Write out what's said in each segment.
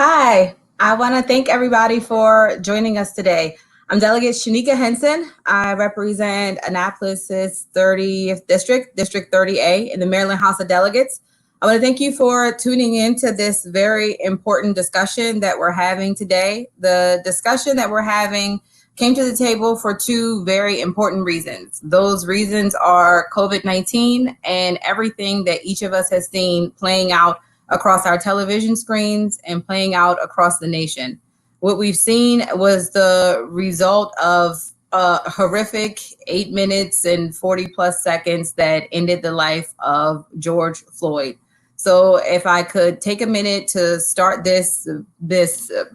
Hi, I want to thank everybody for joining us today. I'm Delegate Shaneka Henson. I represent Annapolis's 30th District, District 30A in the Maryland House of Delegates. I want to thank you for tuning in to this very important discussion that we're having today. The discussion that we're having came to the table for two very important reasons. Those reasons are COVID-19 and everything that each of us has seen playing out across our television screens and playing out across the nation. What we've seen was the result of a horrific 8 minutes and 40 plus seconds that ended the life of George Floyd. So if I could take a minute to start this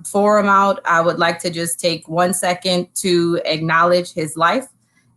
forum out, I would like to just take 1 second to acknowledge his life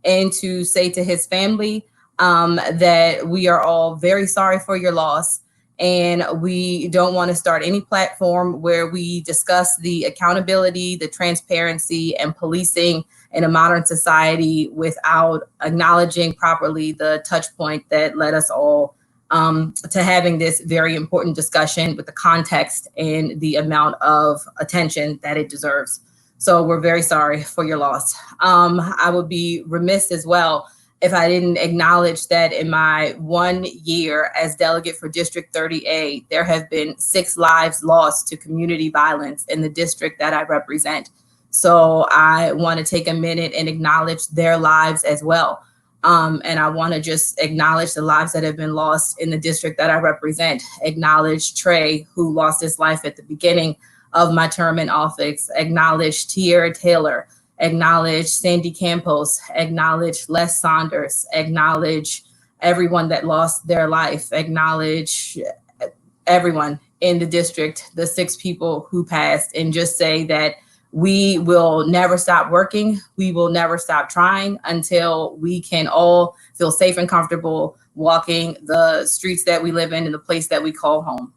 and to say to his family that we are all very sorry for your loss. And we don't want to start any platform where we discuss the accountability, the transparency, and policing in a modern society without acknowledging properly the touch point that led us all to having this very important discussion with the context and the amount of attention that it deserves. So we're very sorry for your loss. I would be remiss as well if I didn't acknowledge that in my 1 year as delegate for District 30A, there have been 6 lives lost to community violence in the district that I represent. So I want to take a minute and acknowledge their lives as well. And I want to just acknowledge the lives that have been lost in the district that I represent. Acknowledge Trey, who lost his life at the beginning of my term in office. Acknowledge Tierra Taylor. Acknowledge Sandy Campos, acknowledge Les Saunders, acknowledge everyone that lost their life, acknowledge everyone in the district, the 6 people who passed, and just say that we will never stop working. We will never stop trying until we can all feel safe and comfortable walking the streets that we live in the place that we call home.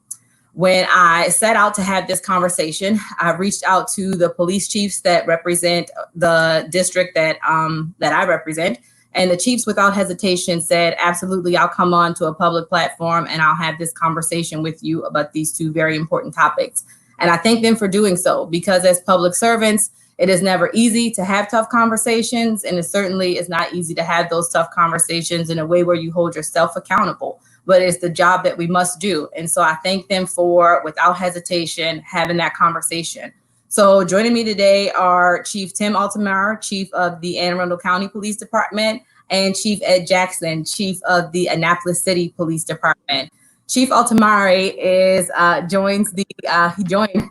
When I set out to have this conversation, I reached out to the police chiefs that represent the district that I represent. And the chiefs without hesitation said, absolutely, I'll come on to a public platform and I'll have this conversation with you about these 2 very important topics. And I thank them for doing so, because as public servants, it is never easy to have tough conversations. And it certainly is not easy to have those tough conversations in a way where you hold yourself accountable. But it's the job that we must do. And so I thank them for, without hesitation, having that conversation. So joining me today are Chief Tim Altomare, Chief of the Anne Arundel County Police Department, and Chief Ed Jackson, Chief of the Annapolis City Police Department. Chief Altomare joined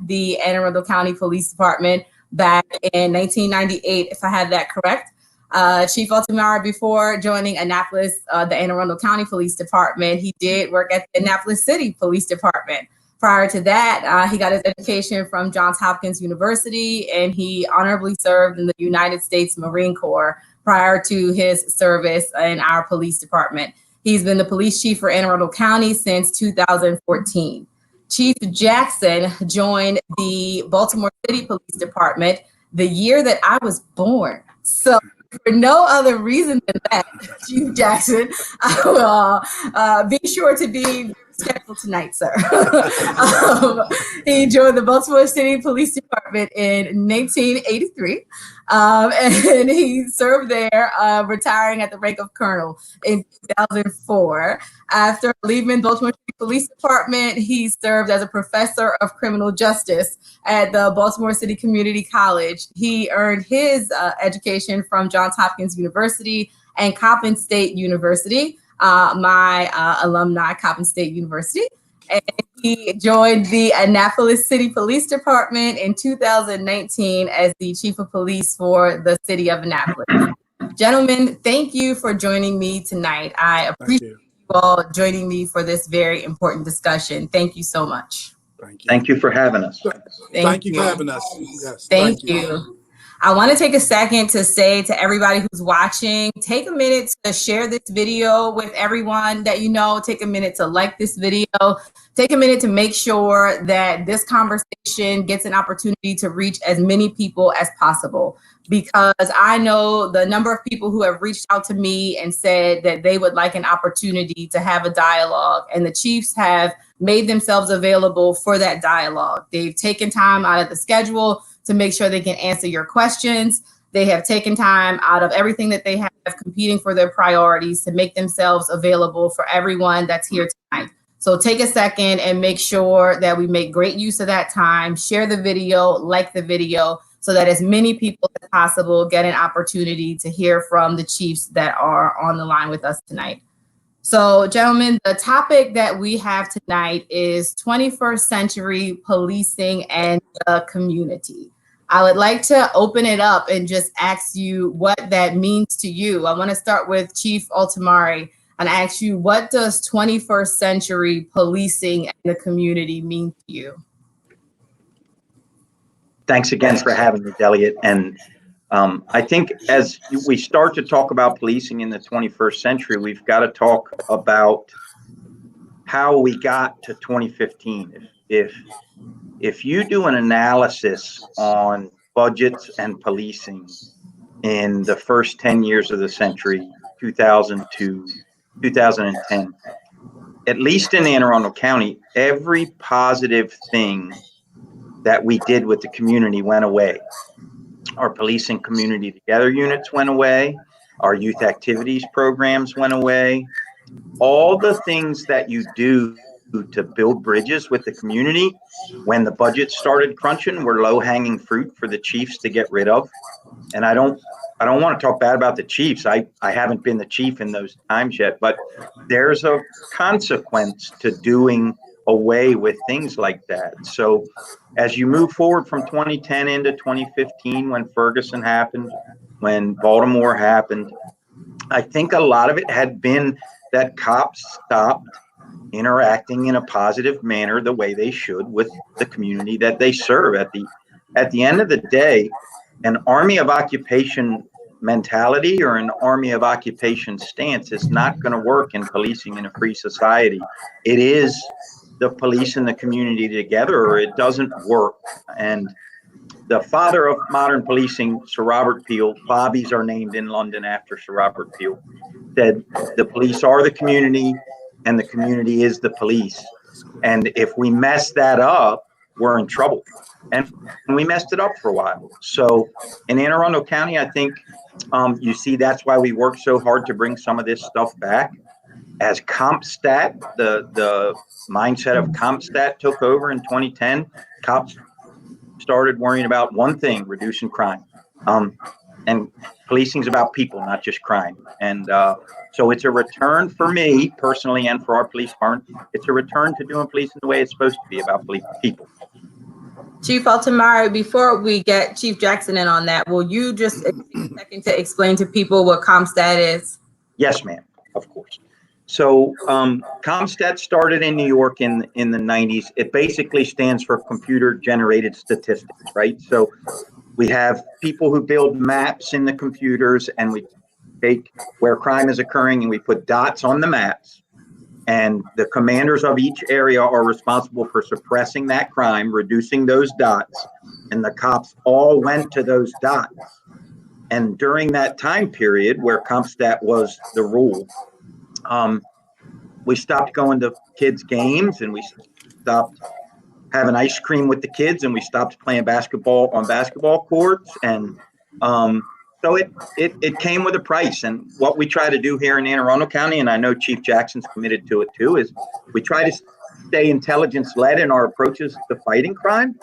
the Anne Arundel County Police Department back in 1998, if I have that correct. Chief Altomare, before joining Annapolis, the Anne Arundel County Police Department, he did work at the Annapolis City Police Department. Prior to that, he got his education from Johns Hopkins University, and he honorably served in the United States Marine Corps prior to his service in our police department. He's been the police chief for Anne Arundel County since 2014. Chief Jackson joined the Baltimore City Police Department the year that I was born. So for no other reason than that, Chief Jackson, I will be sure to be respectful tonight, sir. He joined the Baltimore City Police Department in 1983, and he served there, retiring at the rank of colonel in 2004. After leaving Baltimore City Police Department, he served as a professor of criminal justice at the Baltimore City Community College. He earned his education from Johns Hopkins University and Coppin State University, my alumni, Coppin State University. And he joined the Annapolis City Police Department in 2019 as the Chief of Police for the city of Annapolis. Gentlemen, thank you for joining me tonight. I appreciate you all joining me for this very important discussion. Thank you so much. Thank you for having us. Thank you for having us. Yes, Thank you. I want to take a second to say to everybody who's watching, take a minute to share this video with everyone that you know. Take a minute to like this video. Take a minute to make sure that this conversation gets an opportunity to reach as many people as possible. Because I know the number of people who have reached out to me and said that they would like an opportunity to have a dialogue, and the chiefs have made themselves available for that dialogue. They've taken time out of the schedule to make sure they can answer your questions. They have taken time out of everything that they have competing for their priorities to make themselves available for everyone that's here tonight. So take a second and make sure that we make great use of that time. Share the video, like the video, so that as many people as possible get an opportunity to hear from the chiefs that are on the line with us tonight. So, gentlemen, the topic that we have tonight is 21st century policing and the community. I would like to open it up and just ask you what that means to you. I want to start with Chief Altomare and ask you, what does 21st century policing and the community mean to you? Thanks again for having me, Delegate. And I think as we start to talk about policing in the 21st century, we've got to talk about how we got to 2015. If you do an analysis on budgets and policing in the first 10 years of the century, 2000 to 2010, at least in Anne Arundel County, every positive thing that we did with the community went away. Our policing community together units went away. Our youth activities programs went away. All the things that you do to build bridges with the community when the budget started crunching were low-hanging fruit for the chiefs to get rid of. And I don't want to talk bad about the chiefs. I haven't been the chief in those times yet, but there's a consequence to doing away with things like that. So as you move forward from 2010 into 2015, when Ferguson happened, when Baltimore happened, I think a lot of it had been that cops stopped interacting in a positive manner the way they should with the community that they serve. At the end of the day, an army of occupation mentality or an army of occupation stance is not going to work in policing in a free society. It is the police and the community together, or it doesn't work. And the father of modern policing, Sir Robert Peel, Bobbies are named in London after Sir Robert Peel, said the police are the community and the community is the police. And if we mess that up, we're in trouble. And we messed it up for a while. So in Anne Arundel County, I think you see that's why we worked so hard to bring some of this stuff back. As CompStat, the mindset of CompStat took over in 2010, cops started worrying about one thing: reducing crime. And policing is about people, not just crime. And so it's a return for me personally and for our police department. It's a return to doing policing the way it's supposed to be, about people. Chief Altomare, before we get Chief Jackson in on that, will you just take a second to explain to people what CompStat is? Yes, ma'am, of course. So CompStat started in New York in the 90s. It basically stands for computer generated statistics, right? So we have people who build maps in the computers, and we take where crime is occurring and we put dots on the maps. And the commanders of each area are responsible for suppressing that crime, reducing those dots, and the cops all went to those dots. And during that time period where CompStat was the rule, we stopped going to kids' games, and we stopped having ice cream with the kids, and we stopped playing basketball on basketball courts. And so it came with a price. And what we try to do here in Anne Arundel County, and I know Chief Jackson's committed to it too, is we try to stay intelligence-led in our approaches to fighting crime,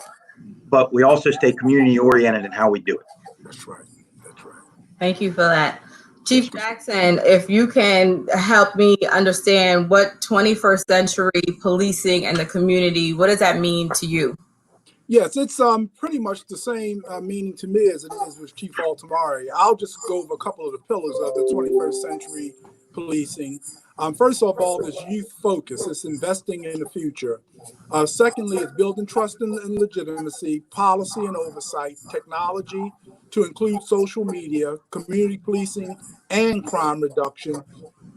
but we also stay community-oriented in how we do it. That's right. That's right. Thank you for that. Chief Jackson, if you can help me understand what 21st century policing and the community, what does that mean to you? Yes, it's pretty much the same meaning to me as it is with Chief Altomare. I'll just go over a couple of the pillars of the 21st century policing, first of all, is youth focus. It's investing in the future. Secondly, it's building trust and legitimacy, policy and oversight, technology to include social media, community policing and crime reduction,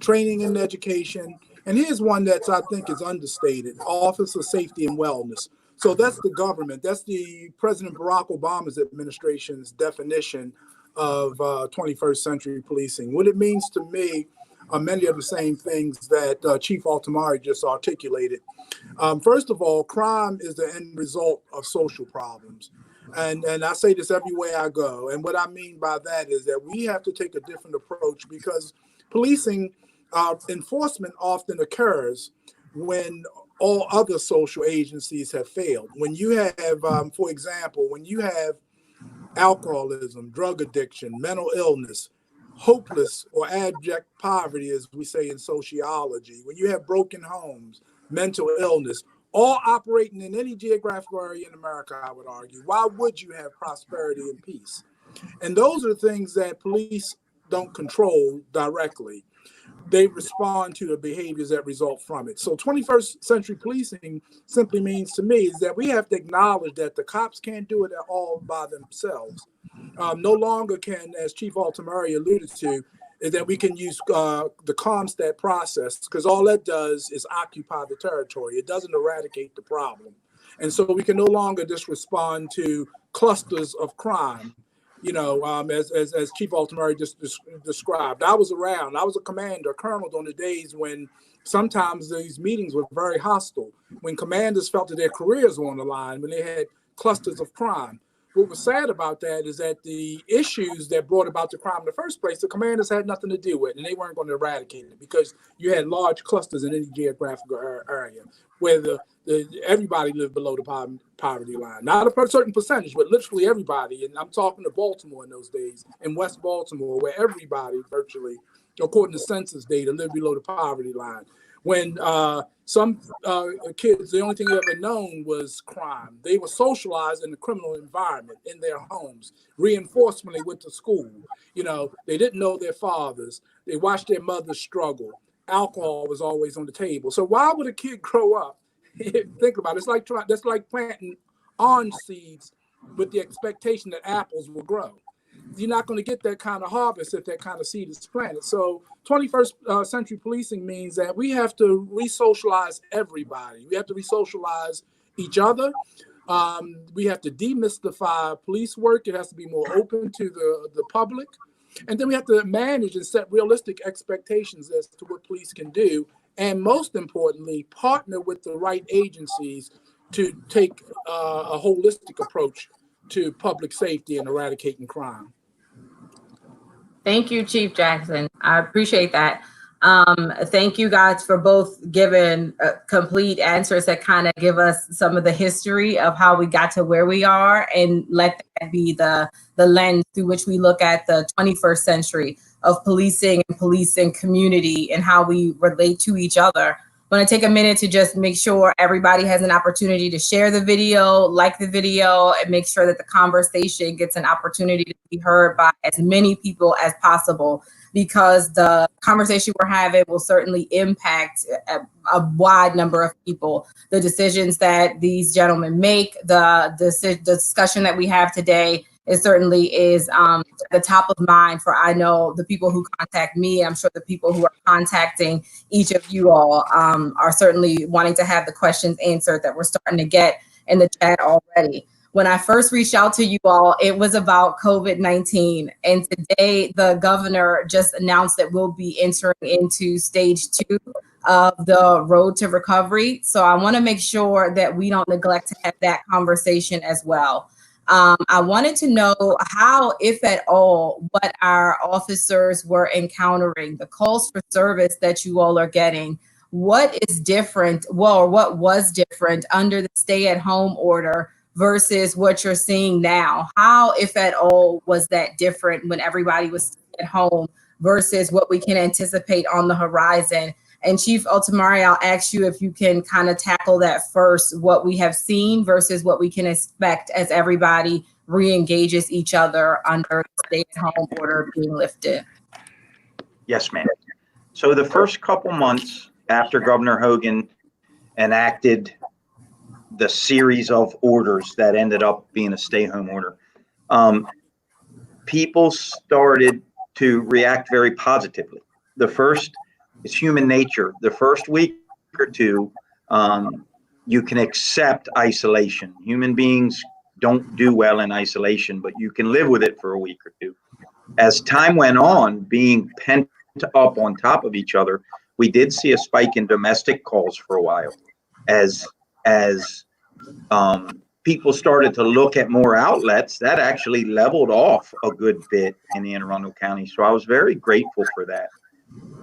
training and education. And here's one that I think is understated: Office of Safety and Wellness. So that's the government. That's the President Barack Obama's administration's definition of 21st century policing. What it means to me are many of the same things that Chief Altomare just articulated. First of all, crime is the end result of social problems. And I say this everywhere I go. And what I mean by that is that we have to take a different approach, because policing enforcement often occurs when all other social agencies have failed. When you have, for example, when you have alcoholism, drug addiction, mental illness, hopeless or abject poverty, as we say in sociology, when you have broken homes, mental illness, all operating in any geographical area in America, I would argue, why would you have prosperity and peace? And those are the things that police don't control directly. They respond to the behaviors that result from it. So 21st century policing simply means to me is that we have to acknowledge that the cops can't do it all by themselves. No longer can, as Chief Altomare alluded to, is that we can use the COMSTAT process, because all that does is occupy the territory. It doesn't eradicate the problem. And so we can no longer just respond to clusters of crime. You know, as Chief Altomare just described. I was around. I was a commander, colonel on the days when sometimes these meetings were very hostile, when commanders felt that their careers were on the line, when they had clusters of crime. What was sad about that is that the issues that brought about the crime in the first place, the commanders had nothing to do with, and they weren't going to eradicate it, because you had large clusters in any geographical area where everybody lived below the poverty line. Not a certain percentage, but literally everybody. And I'm talking to Baltimore in those days, in West Baltimore, where everybody virtually, according to census data, lived below the poverty line. When some kids, the only thing they ever known was crime. They were socialized in the criminal environment in their homes. Reinforced when they went to school. You know, they didn't know their fathers. They watched their mothers struggle. Alcohol was always on the table. So why would a kid grow up? Think about it. That's like planting orange seeds with the expectation that apples will grow. You're not going to get that kind of harvest if that kind of seed is planted. So 21st century policing means that we have to re-socialize everybody. We have to re-socialize each other. We have to demystify police work. It has to be more open to the public. And then we have to manage and set realistic expectations as to what police can do. And most importantly, partner with the right agencies to take a holistic approach to public safety and eradicating crime. Thank you, Chief Jackson. I appreciate that. Thank you guys for both giving complete answers that kind of give us some of the history of how we got to where we are, and let that be the lens through which we look at the 21st century of policing and policing community and how we relate to each other. I'm going to take a minute to just make sure everybody has an opportunity to share the video, like the video, and make sure that the conversation gets an opportunity to be heard by as many people as possible, because the conversation we're having will certainly impact a wide number of people. The decisions that these gentlemen make, the discussion that we have today, it certainly is the top of mind for, I know, the people who contact me. I'm sure the people who are contacting each of you all are certainly wanting to have the questions answered that we're starting to get in the chat already. When I first reached out to you all, it was about COVID-19. And today the governor just announced that we'll be entering into stage 2 of the road to recovery. So I want to make sure that we don't neglect to have that conversation as well. I wanted to know how, if at all, what our officers were encountering, the calls for service that you all are getting. What is different, or what was different under the stay-at-home order versus what you're seeing now? How, if at all, was that different when everybody was at home versus what we can anticipate on the horizon? And Chief Altomare, I'll ask you if you can kind of tackle that first, what we have seen versus what we can expect as everybody re-engages each other under the stay-at-home order being lifted. Yes, ma'am. So the first couple months after Governor Hogan enacted the series of orders that ended up being a stay-home order, people started to react very positively. The first is human nature. The first week or two, you can accept isolation. Human beings don't do well in isolation, but you can live with it for a week or two. As time went on, being pent up on top of each other, we did see a spike in domestic calls for a while. As people started to look at more outlets, that actually leveled off a good bit in the Anne Arundel County. So I was very grateful for that.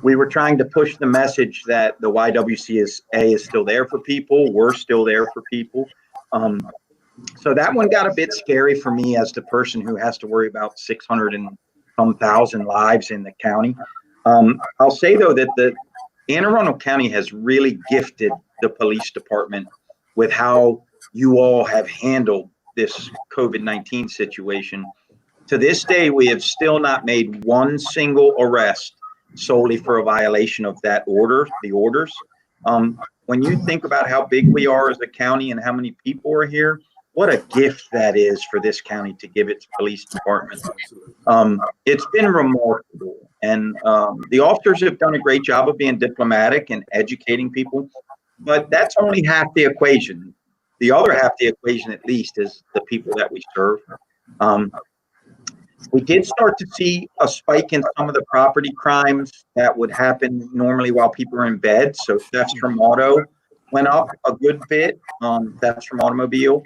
We were trying to push the message that the YWCA is still there for people. We're still there for people. So that one got a bit scary for me as the person who has to worry about 600 and some thousand lives in the county. I'll say, though, that the Anne Arundel County has really gifted the police department with how you all have handled this COVID-19 situation. To this day, we have still not made one single arrest solely for a violation of that order, the orders. When you think about how big we are as a county and how many people are here, what a gift that is for this county to give its police department. It's been remarkable. And the officers have done a great job of being diplomatic and educating people, but that's only half the equation. The other half of the equation, at least, is the people that we serve. We did start to see a spike in some of the property crimes that would happen normally while people are in bed. So thefts from auto went up a good bit, thefts from automobile.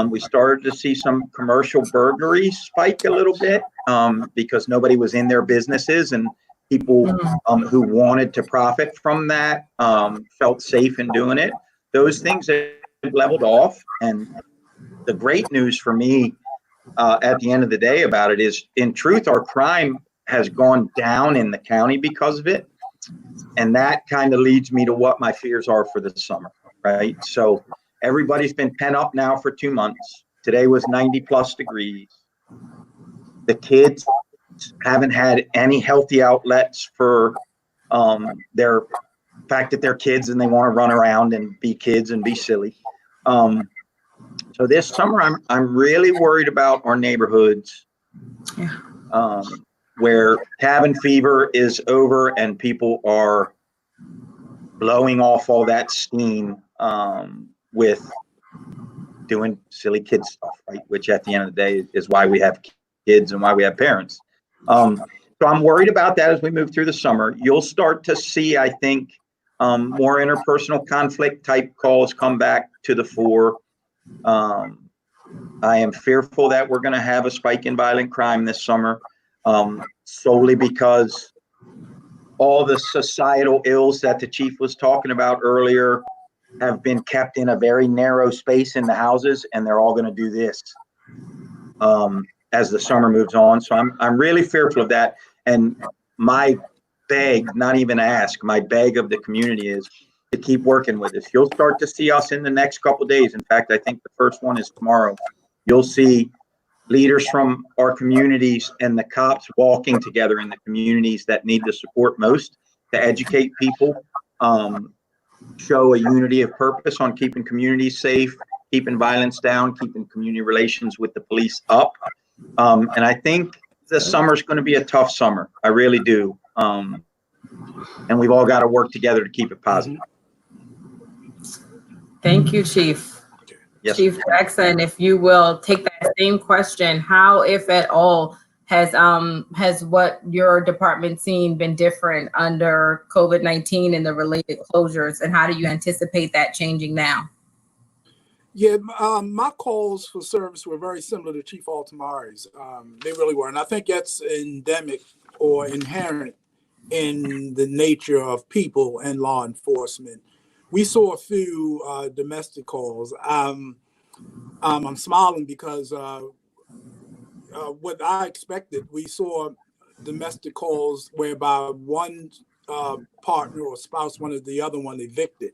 We started to see some commercial burglaries spike a little bit because nobody was in their businesses, and people who wanted to profit from that felt safe in doing it. Those things have leveled off. And the great news for me at the end of the day about it is, in truth, our crime has gone down in the county because of it. And that kind of leads me to what my fears are for the summer, right? So everybody's been pent up now for 2 months. Today was 90+ degrees. The kids haven't had any healthy outlets for their fact that they're kids and they want to run around and be kids and be silly. So this summer, I'm really worried about our neighborhoods where cabin fever is over and people are blowing off all that steam with doing silly kid stuff, right? Which at the end of the day is why we have kids and why we have parents. So I'm worried about that as we move through the summer. You'll start to see, I think, more interpersonal conflict type calls come back to the fore. I am fearful that we're going to have a spike in violent crime this summer, solely because all the societal ills that the chief was talking about earlier have been kept in a very narrow space in the houses, and they're all going to do this as the summer moves on. So I'm really fearful of that. And my beg, not even ask, my beg of the community is to keep working with us. You'll start to see us in the next couple of days. In fact, I think the first one is tomorrow. You'll see leaders from our communities and the cops walking together in the communities that need the support most to educate people, show a unity of purpose on keeping communities safe, keeping violence down, keeping community relations with the police up. And I think the summer's going to be a tough summer. I really do. And we've all got to work together to keep it positive. Thank you, Chief. Yes. Chief Jackson, if you will take that same question, how, if at all, has what your department seen been different under COVID-19 and the related closures, and how do you anticipate that changing now? Yeah, my calls for service were very similar to Chief Altomare's. They really were. And I think that's endemic or inherent in the nature of people and law enforcement. We saw a few domestic calls. I'm smiling because what I expected, we saw domestic calls whereby one partner or spouse wanted the other one evicted.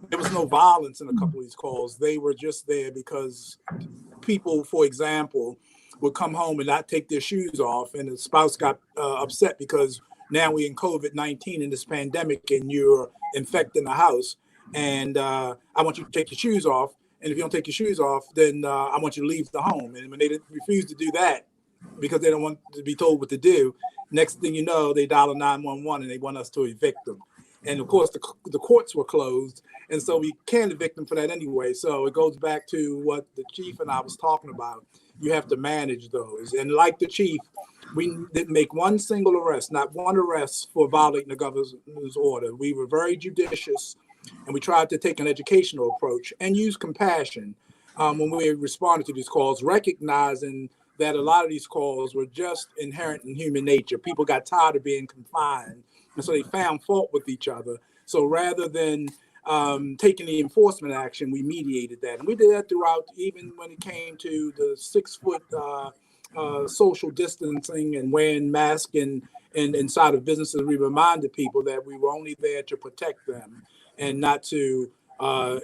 There was no violence in a couple of these calls. They were just there because people, for example, would come home and not take their shoes off, and the spouse got upset because Now we're in COVID-19 in this pandemic, and you're infecting the house. And I want you to take your shoes off. And if you don't take your shoes off, then I want you to leave the home. And when they refuse to do that because they don't want to be told what to do, next thing you know, they dial 911 and they want us to evict them. And of course, the courts were closed. And so we can't evict them for that anyway. So it goes back to what the chief and I was talking about. You have to manage those. And like the chief, we didn't make one single arrest, not one arrest for violating the governor's order. We were very judicious, and we tried to take an educational approach and use compassion when we responded to these calls, recognizing that a lot of these calls were just inherent in human nature. People got tired of being confined, and so they found fault with each other. So rather than taking the enforcement action, we mediated that. And we did that throughout, even when it came to the 6-foot social distancing and wearing masks and inside of businesses. We reminded people that we were only there to protect them and not to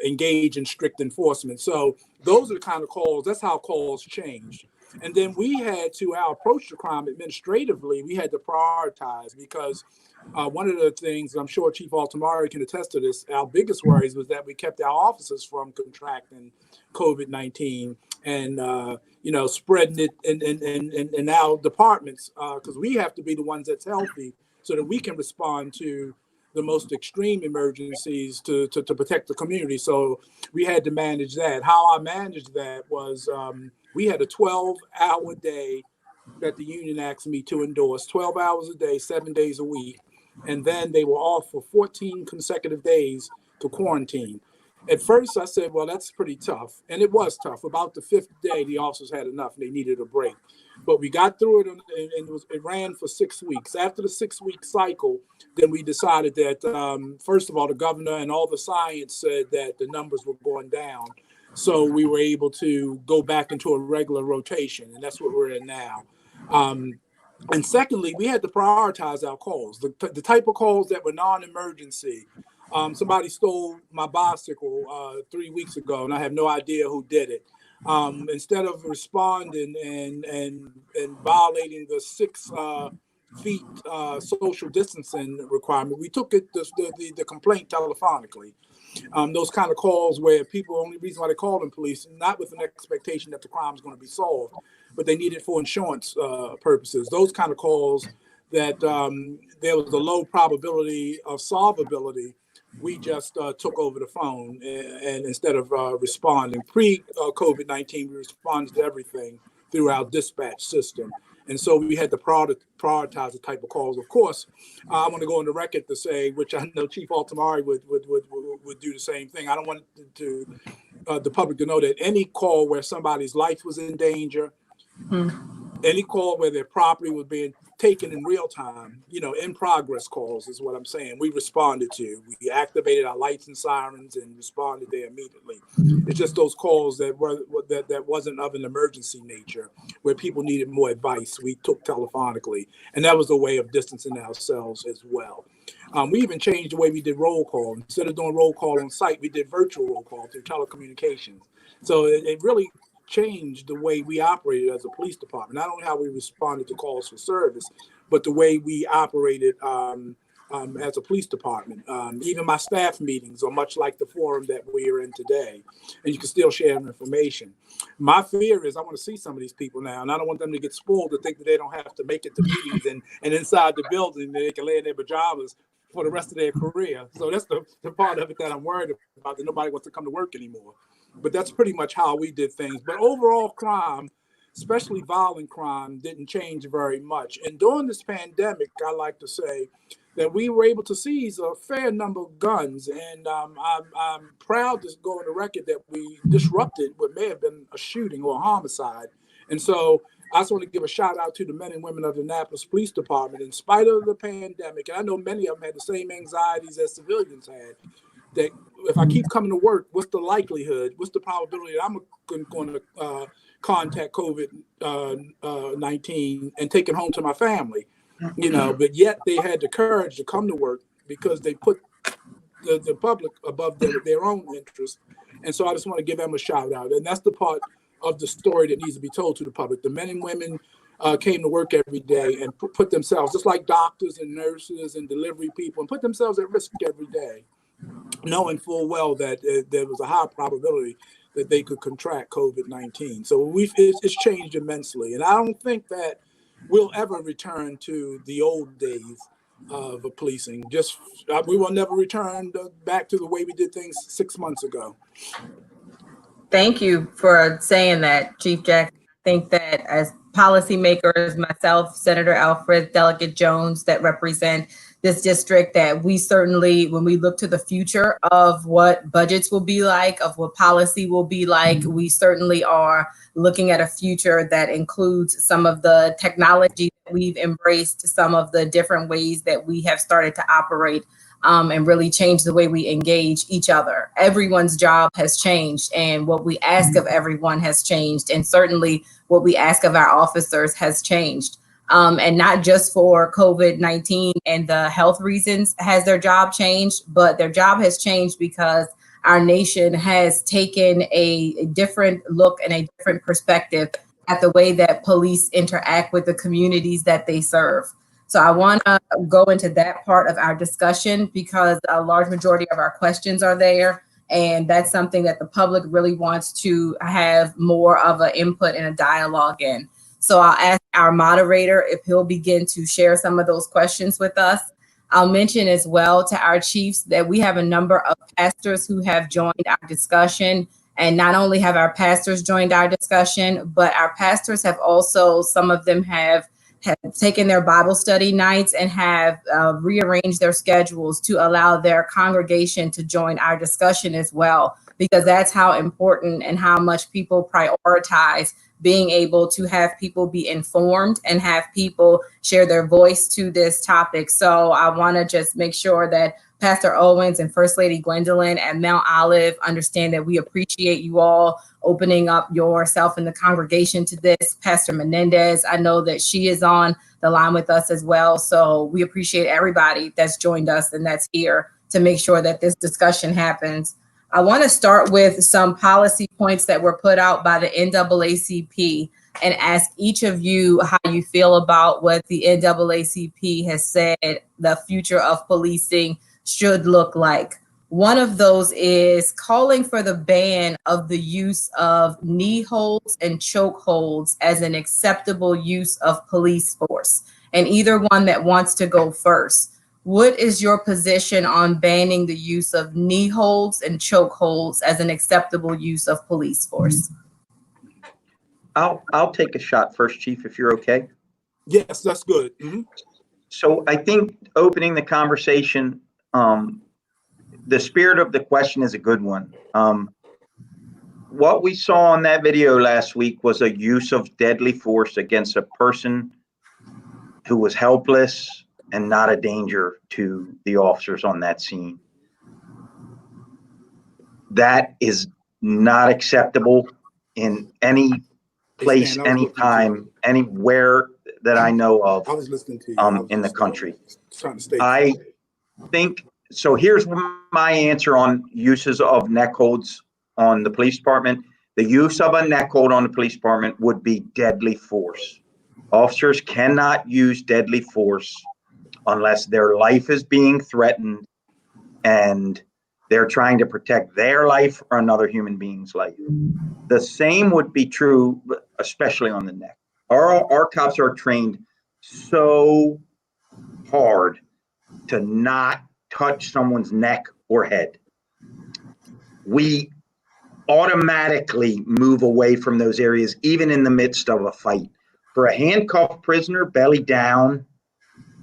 engage in strict enforcement. So those are the kind of calls, that's how calls changed. And then we had to, our approach to crime administratively, we had to prioritize because one of the things, I'm sure Chief Altomare can attest to this, our biggest worries was that we kept our officers from contracting COVID-19 and, spreading it in our departments because we have to be the ones that's healthy so that we can respond to the most extreme emergencies to protect the community. So we had to manage that. How I managed that was we had a 12-hour day that the union asked me to endorse, 12 hours a day, 7 days a week. And then they were off for 14 consecutive days to quarantine. At first, I said, well, that's pretty tough. And it was tough. About the 5th day, the officers had enough and they needed a break. But we got through it, and it ran for 6 weeks. After the 6-week cycle, then we decided that, first of all, the governor and all the science said that the numbers were going down. So we were able to go back into a regular rotation, and that's what we're in now. And secondly, we had to prioritize our calls, the type of calls that were non-emergency. Somebody stole my bicycle 3 weeks ago, and I have no idea who did it. Instead of responding and violating the 6 feet social distancing requirement, we took the complaint telephonically. Those kind of calls where people, only reason why they call them police, not with an expectation that the crime is going to be solved, but they need it for insurance purposes. Those kind of calls that there was a low probability of solvability, we just took over the phone and instead of responding. Pre-COVID-19, we responded to everything through our dispatch system. And so we had to prioritize the type of calls. Of course, I want to go on the record to say, which I know Chief Altomare would do the same thing. I don't want the public to know that any call where somebody's life was in danger, any call where their property was being taken in real time, in progress calls is what I'm saying. We responded to. We activated our lights and sirens and responded there immediately. It's just those calls that wasn't of an emergency nature, where people needed more advice. We took telephonically, and that was a way of distancing ourselves as well. We even changed the way we did roll call. Instead of doing roll call on site, we did virtual roll call through telecommunications. So it really changed the way we operated as a police department. Not only how we responded to calls for service, but the way we operated as a police department. Even my staff meetings are much like the forum that we are in today, and you can still share information. My fear is I want to see some of these people now, and I don't want them to get spoiled to think that they don't have to make it to meetings and inside the building they can lay in their pajamas for the rest of their career. So that's the part of it that I'm worried about, that nobody wants to come to work anymore. But that's pretty much how we did things. But overall crime, especially violent crime, didn't change very much. And during this pandemic, I like to say that we were able to seize a fair number of guns. And I'm proud to go on the record that we disrupted what may have been a shooting or a homicide. And so I just want to give a shout out to the men and women of the Annapolis Police Department. In spite of the pandemic, and I know many of them had the same anxieties as civilians had, that if I keep coming to work, what's the likelihood, what's the probability that I'm going to contact COVID-19 and take it home to my family? But yet they had the courage to come to work because they put the public above their own interests. And so I just want to give them a shout out. And that's the part of the story that needs to be told to the public. The men and women came to work every day and put themselves, just like doctors and nurses and delivery people, and put themselves at risk every day, knowing full well that there was a high probability that they could contract COVID-19. So it's changed immensely. And I don't think that we'll ever return to the old days of policing. We will never return back to the way we did things 6 months ago. Thank you for saying that, Chief Jackson. I think that as policymakers, myself, Senator Alfred, Delegate Jones, that represent this district, that we certainly, when we look to the future of what budgets will be like, of what policy will be like, we certainly are looking at a future that includes some of the technology that we've embraced, some of the different ways that we have started to operate, and really change the way we engage each other. Everyone's job has changed, and what we ask of everyone has changed, and certainly what we ask of our officers has changed. And not just for COVID-19 and the health reasons has their job changed, but their job has changed because our nation has taken a different look and a different perspective at the way that police interact with the communities that they serve. So I want to go into that part of our discussion because a large majority of our questions are there. And that's something that the public really wants to have more of an input and a dialogue in. So I'll ask our moderator if he'll begin to share some of those questions with us. I'll mention as well to our chiefs that we have a number of pastors who have joined our discussion. And not only have our pastors joined our discussion, but our pastors have also, some of them have taken their Bible study nights and have rearranged their schedules to allow their congregation to join our discussion as well, because that's how important and how much people prioritize being able to have people be informed and have people share their voice to this topic. So I want to just make sure that Pastor Owens and First Lady Gwendolyn at Mount Olive understand that we appreciate you all opening up yourself in the congregation to this. Pastor Menendez, I know that she is on the line with us as well. So we appreciate everybody that's joined us and that's here to make sure that this discussion happens. I want to start with some policy points that were put out by the NAACP and ask each of you how you feel about what the NAACP has said the future of policing should look like. One of those is calling for the ban of the use of knee holds and choke holds as an acceptable use of police force. And either one that wants to go first. What is your position on banning the use of knee holds and choke holds as an acceptable use of police force? I'll take a shot first, Chief, if you're okay. Yes, that's good. Mm-hmm. So I think opening the conversation, the spirit of the question is a good one. What we saw in that video last week was a use of deadly force against a person who was helpless and not a danger to the officers on that scene. That is not acceptable in any place, anytime, anywhere that I know of in the country. I think, so here's my answer on uses of neck holds on the police department. The use of a neck hold on the police department would be deadly force. Officers cannot use deadly force unless their life is being threatened and they're trying to protect their life or another human being's life. The same would be true, especially on the neck. Our cops are trained so hard to not touch someone's neck or head. We automatically move away from those areas, even in the midst of a fight. For a handcuffed prisoner, belly down,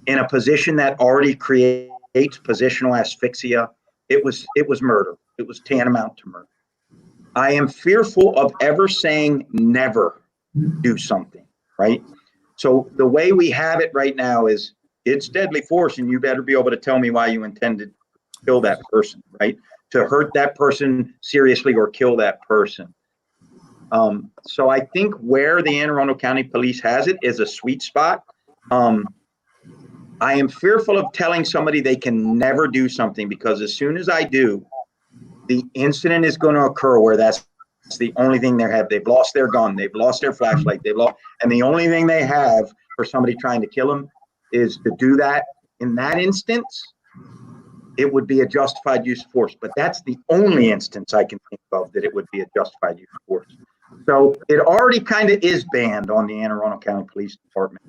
in a position that already creates positional asphyxia, it was murder. It was tantamount to murder. I am fearful of ever saying never do something, right? So the way we have it right now is it's deadly force, and you better be able to tell me why you intended to kill that person, right? To hurt that person seriously or kill that person. So I think where the Anne Arundel County Police has it is a sweet spot. I am fearful of telling somebody they can never do something, because as soon as I do, the incident is going to occur where that's That's the only thing they have. They've lost their gun. They've lost their flashlight. And the only thing they have for somebody trying to kill them is to do that. In that instance, it would be a justified use of force. But that's the only instance I can think of that it would be a justified use of force. So it already kind of is banned on the Anne Arundel County Police Department.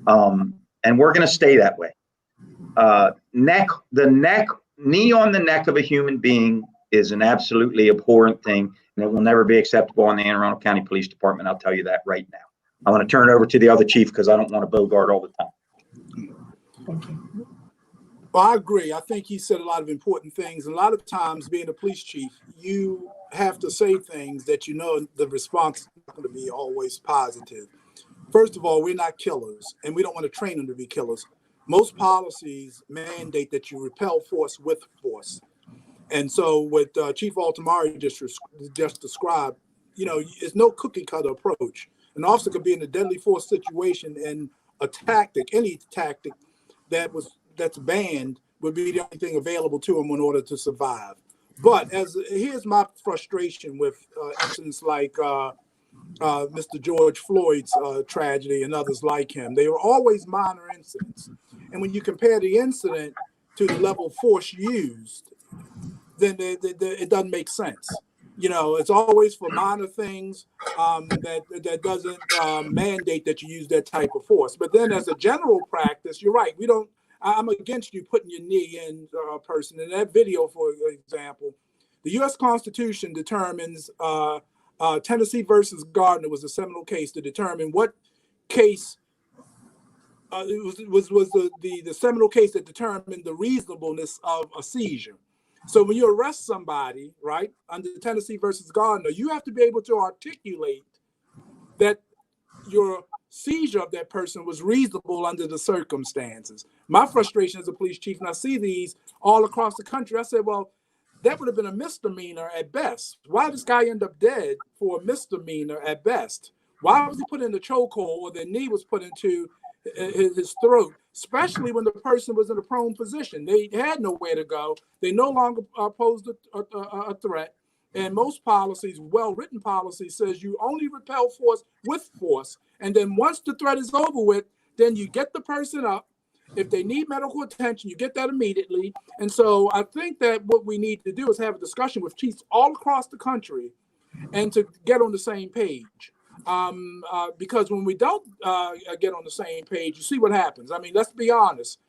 And we're going to stay that way. Knee on the neck of a human being is an absolutely abhorrent thing, and it will never be acceptable in the Anne Arundel County Police Department. I'll tell you that right now. I want to turn it over to the other chief because I don't want to bogart all the time. Thank you. Well, I agree. I think he said a lot of important things. A lot of times, being a police chief, you have to say things that you know the response is not going to be always positive. First of all, we're not killers, and we don't want to train them to be killers. Most policies mandate that you repel force with force. And so what Chief Altomare just described, it's no cookie cutter approach. An officer could be in a deadly force situation, and a tactic, any tactic that's banned would be the only thing available to him in order to survive. But here's my frustration with incidents like Mr. George Floyd's tragedy and others like him. They were always minor incidents. And when you compare the incident to the level of force used, then it doesn't make sense. It's always for minor things that doesn't mandate that you use that type of force. But then as a general practice, you're right. I'm against you putting your knee in a person. In that video, for example, the U.S. Constitution determines Tennessee versus Gardner was a seminal case to determine what case it was the seminal case that determined the reasonableness of a seizure. So when you arrest somebody, right, under Tennessee versus Gardner, you have to be able to articulate that your seizure of that person was reasonable under the circumstances. My frustration as a police chief, and I see these all across the country, I said, well, that would have been a misdemeanor at best. Why did this guy end up dead for a misdemeanor at best? Why was he put in the chokehold or the knee was put into his throat, especially when the person was in a prone position? They had nowhere to go. They no longer posed a threat. And most policies, well-written policies, says you only repel force with force. And then once the threat is over with, then you get the person up. If they need medical attention, you get that immediately. And so I think that what we need to do is have a discussion with chiefs all across the country and to get on the same page. Because when we don't get on the same page, you see what happens. I mean, let's be honest.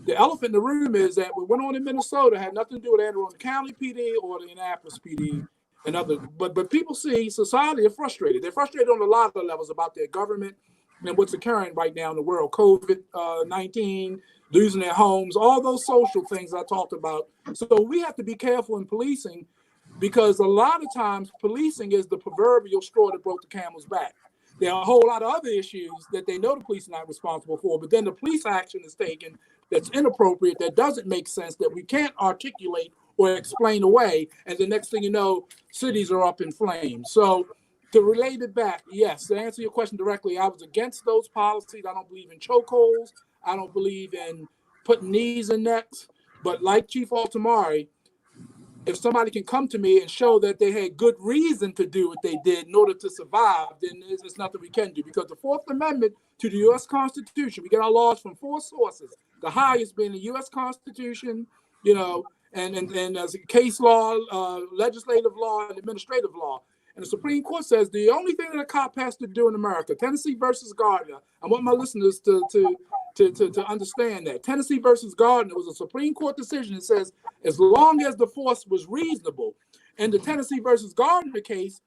The elephant in the room is that what went on in Minnesota had nothing to do with Anne Arundel County PD or the Annapolis PD and other. But people see society are frustrated. They're frustrated on a lot of levels about their government and what's occurring right now in the world. COVID-19, losing their homes, all those social things I talked about. So we have to be careful in policing, because a lot of times policing is the proverbial straw that broke the camel's back. There are a whole lot of other issues that they know the police are not responsible for, but then the police action is taken that's inappropriate, that doesn't make sense, that we can't articulate or explain away, and the next thing you know, cities are up in flames. So to relate it back, yes, to answer your question directly, I was against those policies. I don't believe in chokeholds. I don't believe in putting knees in necks. But like Chief Altomare, if somebody can come to me and show that they had good reason to do what they did in order to survive, then there's nothing we can do. Because the Fourth Amendment to the U.S. Constitution, we get our laws from four sources. The highest being the U.S. Constitution, and as case law, legislative law, and administrative law. And the Supreme Court says the only thing that a cop has to do in America, Tennessee versus Gardner, I want my listeners to understand that. Tennessee versus Gardner was a Supreme Court decision that says as long as the force was reasonable. In the Tennessee versus Gardner case,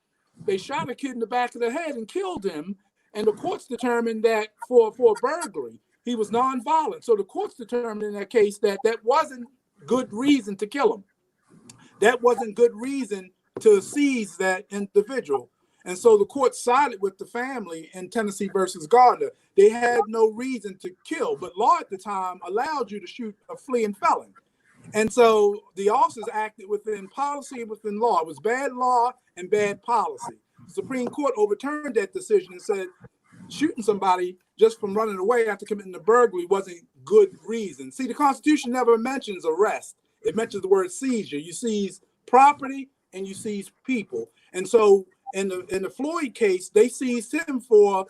they shot a kid in the back of the head and killed him. And the courts determined that for burglary, he was nonviolent. So the courts determined in that case that wasn't good reason to kill him. That wasn't good reason to seize that individual. And so the court sided with the family in Tennessee versus Gardner. They had no reason to kill, but law at the time allowed you to shoot a fleeing felon. And so the officers acted within policy and within law. It was bad law and bad policy. The Supreme Court overturned that decision and said shooting somebody just from running away after committing a burglary wasn't good reason. See, the Constitution never mentions arrest. It mentions the word seizure. You seize property and you seize people. And so in the Floyd case, they seized him for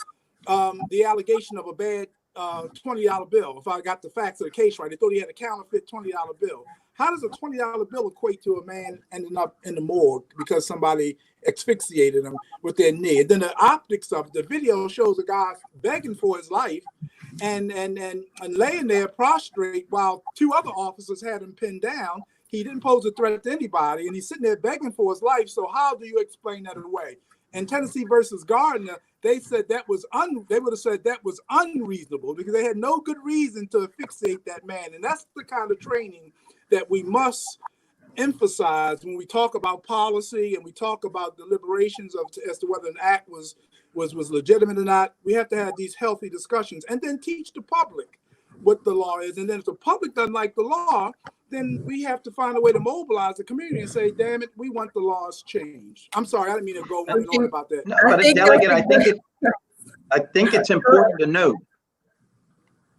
the allegation of a bad $20 bill. If I got the facts of the case right, they thought he had a counterfeit $20 bill. How does a $20 bill equate to a man ending up in the morgue because somebody asphyxiated him with their knee? And then the optics of the video shows a guy begging for his life and laying there prostrate while two other officers had him pinned down. He didn't pose a threat to anybody, and he's sitting there begging for his life. So how do you explain that away? In Tennessee versus Gardner, they said that was they would have said that was unreasonable because they had no good reason to asphyxiate that man. And that's the kind of training that we must emphasize when we talk about policy and we talk about deliberations as to whether an act was legitimate or not. We have to have these healthy discussions and then teach the public what the law is. And then if the public doesn't like the law, then we have to find a way to mobilize the community and say, damn it, we want the laws changed. I'm sorry, I didn't mean to go on and on about that. No, but Delegate, I think it's important to note,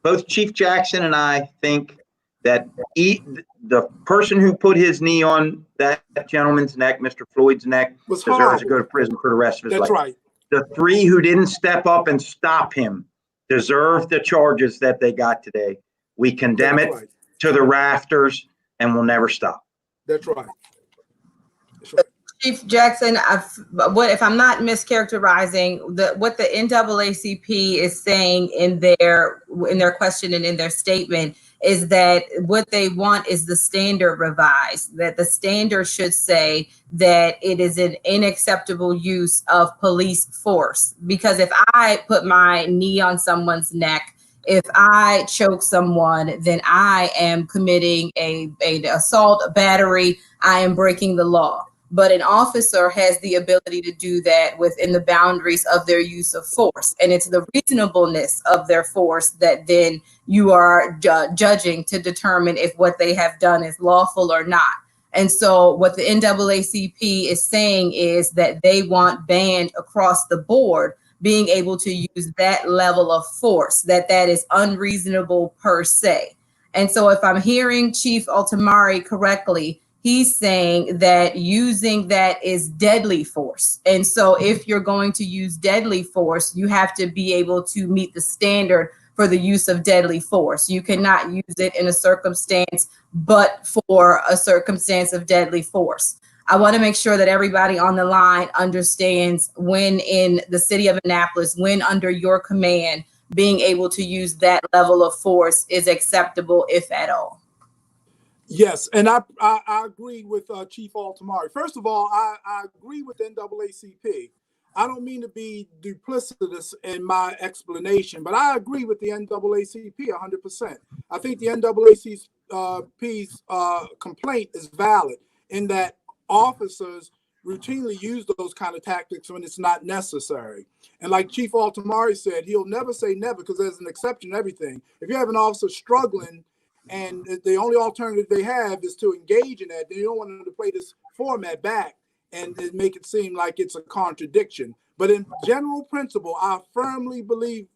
both Chief Jackson and I think that the person who put his knee on that gentleman's neck, Mr. Floyd's neck, deserves to go to prison for the rest of his life. That's right. The three who didn't step up and stop him deserve the charges that they got today. We condemn it to the rafters and we'll never stop. That's right. Chief Jackson, if I'm not mischaracterizing what the NAACP is saying in their question and in their statement is that what they want is the standard revised, that the standard should say that it is an unacceptable use of police force. Because if I put my knee on someone's neck, if I choke someone, then I am committing an assault, a battery, I am breaking the law. But an officer has the ability to do that within the boundaries of their use of force. And it's the reasonableness of their force that then you are judging to determine if what they have done is lawful or not. And so what the NAACP is saying is that they want banned across the board being able to use that level of force, that is unreasonable per se. And so if I'm hearing Chief Altomare correctly, he's saying that using that is deadly force. And so if you're going to use deadly force, you have to be able to meet the standard for the use of deadly force. You cannot use it in a circumstance, but for a circumstance of deadly force. I want to make sure that everybody on the line understands when in the city of Annapolis, when under your command, being able to use that level of force is acceptable, if at all. Yes, and I agree with Chief Altomare. First of all, I agree with the NAACP. I don't mean to be duplicitous in my explanation, but I agree with the NAACP 100%. I think the NAACP's complaint is valid in that officers routinely use those kind of tactics when it's not necessary. And like Chief Altomare said, he'll never say never because there's an exception to everything. If you have an officer struggling and the only alternative they have is to engage in that, then you don't want them to play this format back and make it seem like it's a contradiction. But in general principle, I firmly agree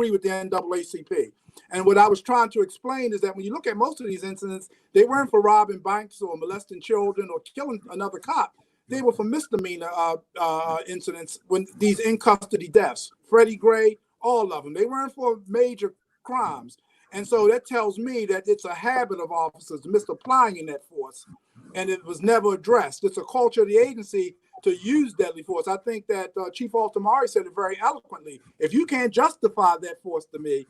with the NAACP. And what I was trying to explain is that when you look at most of these incidents, they weren't for robbing banks or molesting children or killing another cop. They were for misdemeanor incidents, when these in custody deaths. Freddie Gray, all of them. They weren't for major crimes. And so that tells me that it's a habit of officers misapplying that force, and it was never addressed. It's a culture of the agency to use deadly force. I think that Chief Altomare said it very eloquently. If you can't justify that force to me,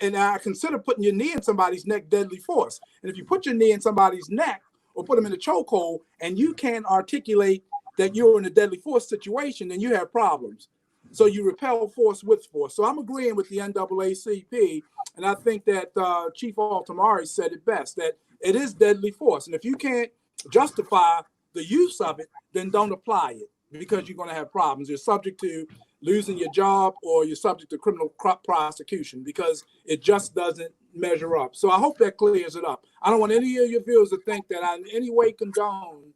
and I consider putting your knee in somebody's neck deadly force. And if you put your knee in somebody's neck or put them in a chokehold and you can't articulate that you're in a deadly force situation, then you have problems. So you repel force with force. So I'm agreeing with the NAACP, and I think that Chief Altomare said it best, that it is deadly force. And if you can't justify the use of it, then don't apply it because you're going to have problems. You're subject to losing your job or you're subject to criminal prosecution because it just doesn't measure up. So I hope that clears it up. I don't want any of your viewers to think that I in any way condone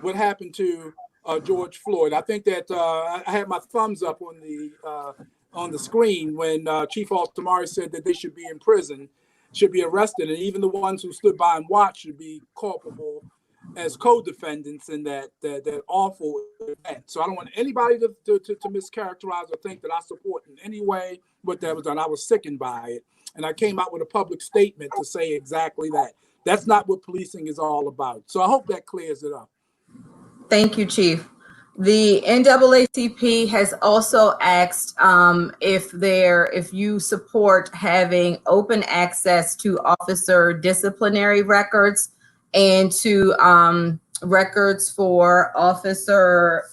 what happened to George Floyd. I think that I had my thumbs up on the screen when Chief Altomare said that they should be in prison, should be arrested, and even the ones who stood by and watched should be culpable as co-defendants in that awful event. So I don't want anybody to mischaracterize or think that I support in any way what that was done. I was sickened by it. And I came out with a public statement to say exactly that. That's not what policing is all about. So I hope that clears it up. Thank you, Chief. The NAACP has also asked if you support having open access to officer disciplinary records and to records for officer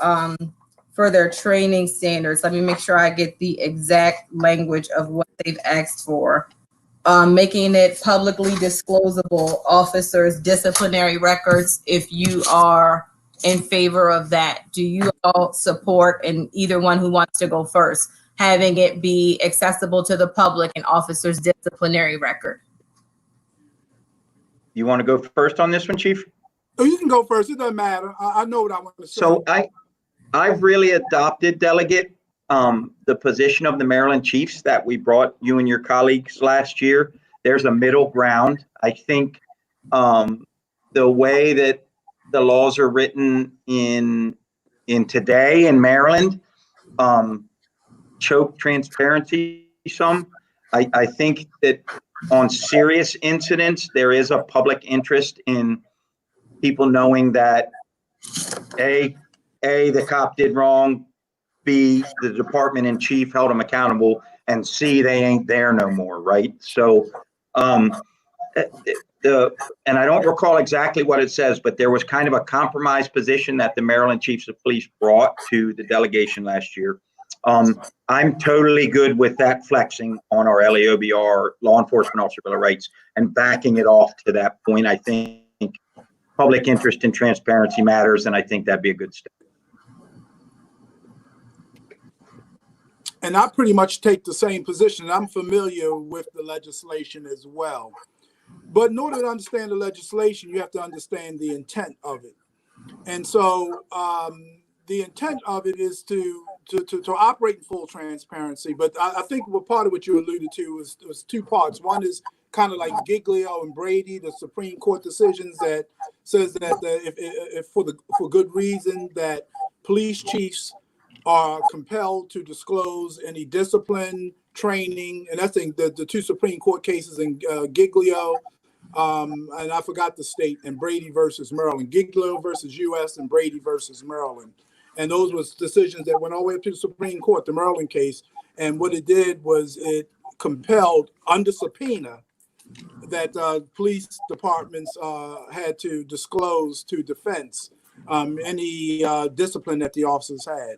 for their training standards. Let me make sure I get the exact language of what they've asked for. Making it publicly disclosable officers' disciplinary records. If you are in favor of that, do you all support, and either one who wants to go first, having it be accessible to the public and officers' disciplinary record? You want to go first on this one, Chief? Oh, you can go first. It doesn't matter. I know what I want to say. So I've really adopted, Delegate, the position of the Maryland Chiefs that we brought you and your colleagues last year. There's a middle ground. I think the way that the laws are written in today in Maryland choke transparency some. I think that on serious incidents, there is a public interest in people knowing that A, the cop did wrong, B, the department in chief held them accountable, and C, they ain't there no more, right? So, and I don't recall exactly what it says, but there was kind of a compromise position that the Maryland Chiefs of Police brought to the delegation last year. I'm totally good with that flexing on our LAOBR, Law Enforcement Officer Bill of Rights, and backing it off to that point. I think public interest and transparency matters, and I think that'd be a good step. And I pretty much take the same position. I'm familiar with the legislation as well. But in order to understand the legislation, you have to understand the intent of it. And so the intent of it is to operate in full transparency. But I think what part of what you alluded to was two parts. One is kind of like Giglio and Brady, the Supreme Court decisions that says that if for good reason that police chiefs are compelled to disclose any discipline, training, and I think the two Supreme Court cases in Giglio, and I forgot the state, and Brady versus Maryland, Giglio versus U.S. and Brady versus Maryland. And those was decisions that went all the way up to the Supreme Court, the Maryland case. And what it did was it compelled under subpoena that police departments had to disclose to defense any discipline that the officers had.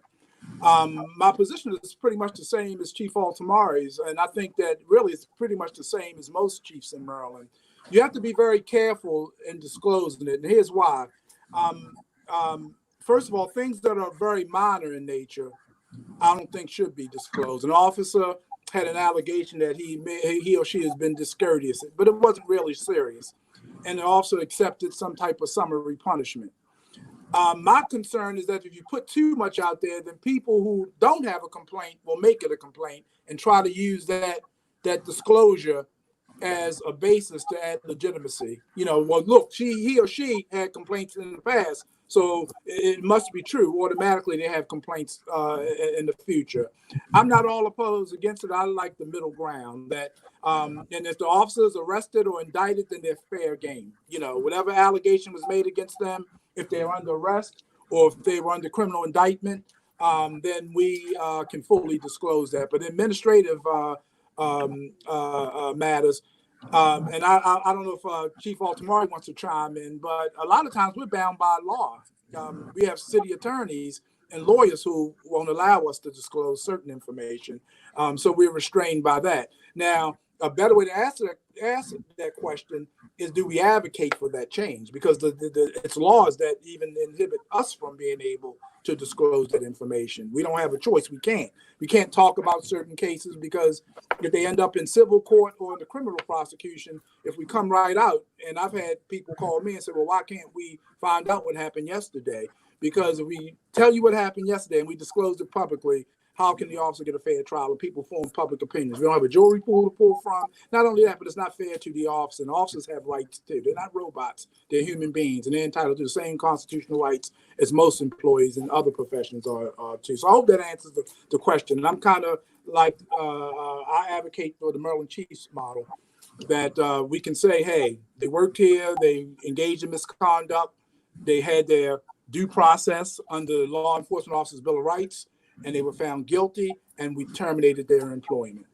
My position is pretty much the same as Chief Altomare's, and I think that really it's pretty much the same as most chiefs in Maryland. You have to be very careful in disclosing it, and here's why. First of all, things that are very minor in nature, I don't think should be disclosed. An officer had an allegation that he or she has been discourteous, but it wasn't really serious, and the officer accepted some type of summary punishment. My concern is that if you put too much out there, then people who don't have a complaint will make it a complaint and try to use that disclosure as a basis to add legitimacy. You know, well, look, he or she had complaints in the past, so it must be true. Automatically, they have complaints in the future. I'm not all opposed against it. I like the middle ground. That and if the officer is arrested or indicted, then they're fair game. You know, whatever allegation was made against them, if they're under arrest or if they were under criminal indictment, then we can fully disclose that. But administrative matters, and I don't know if Chief Altomare wants to chime in, but a lot of times we're bound by law. We have city attorneys and lawyers who won't allow us to disclose certain information, so we're restrained by that. Now, a better way to answer that question is, do we advocate for that change? Because it's laws that even inhibit us from being able to disclose that information. We don't have a choice. We can't talk about certain cases because if they end up in civil court or in the criminal prosecution, if we come right out, and I've had people call me and say, well, why can't we find out what happened yesterday? Because if we tell you what happened yesterday and we disclose it publicly, how can the officer get a fair trial? And people form public opinions. We don't have a jury pool to pull from. Not only that, but it's not fair to the officer. And officers have rights too. They're not robots. They're human beings, and they're entitled to the same constitutional rights as most employees in other professions are too. So I hope that answers the question. And I'm kind of like, I advocate for the Maryland Chiefs model, that we can say, hey, they worked here, they engaged in misconduct, they had their due process under the Law Enforcement Officers' Bill of Rights, and they were found guilty, and we terminated their employment.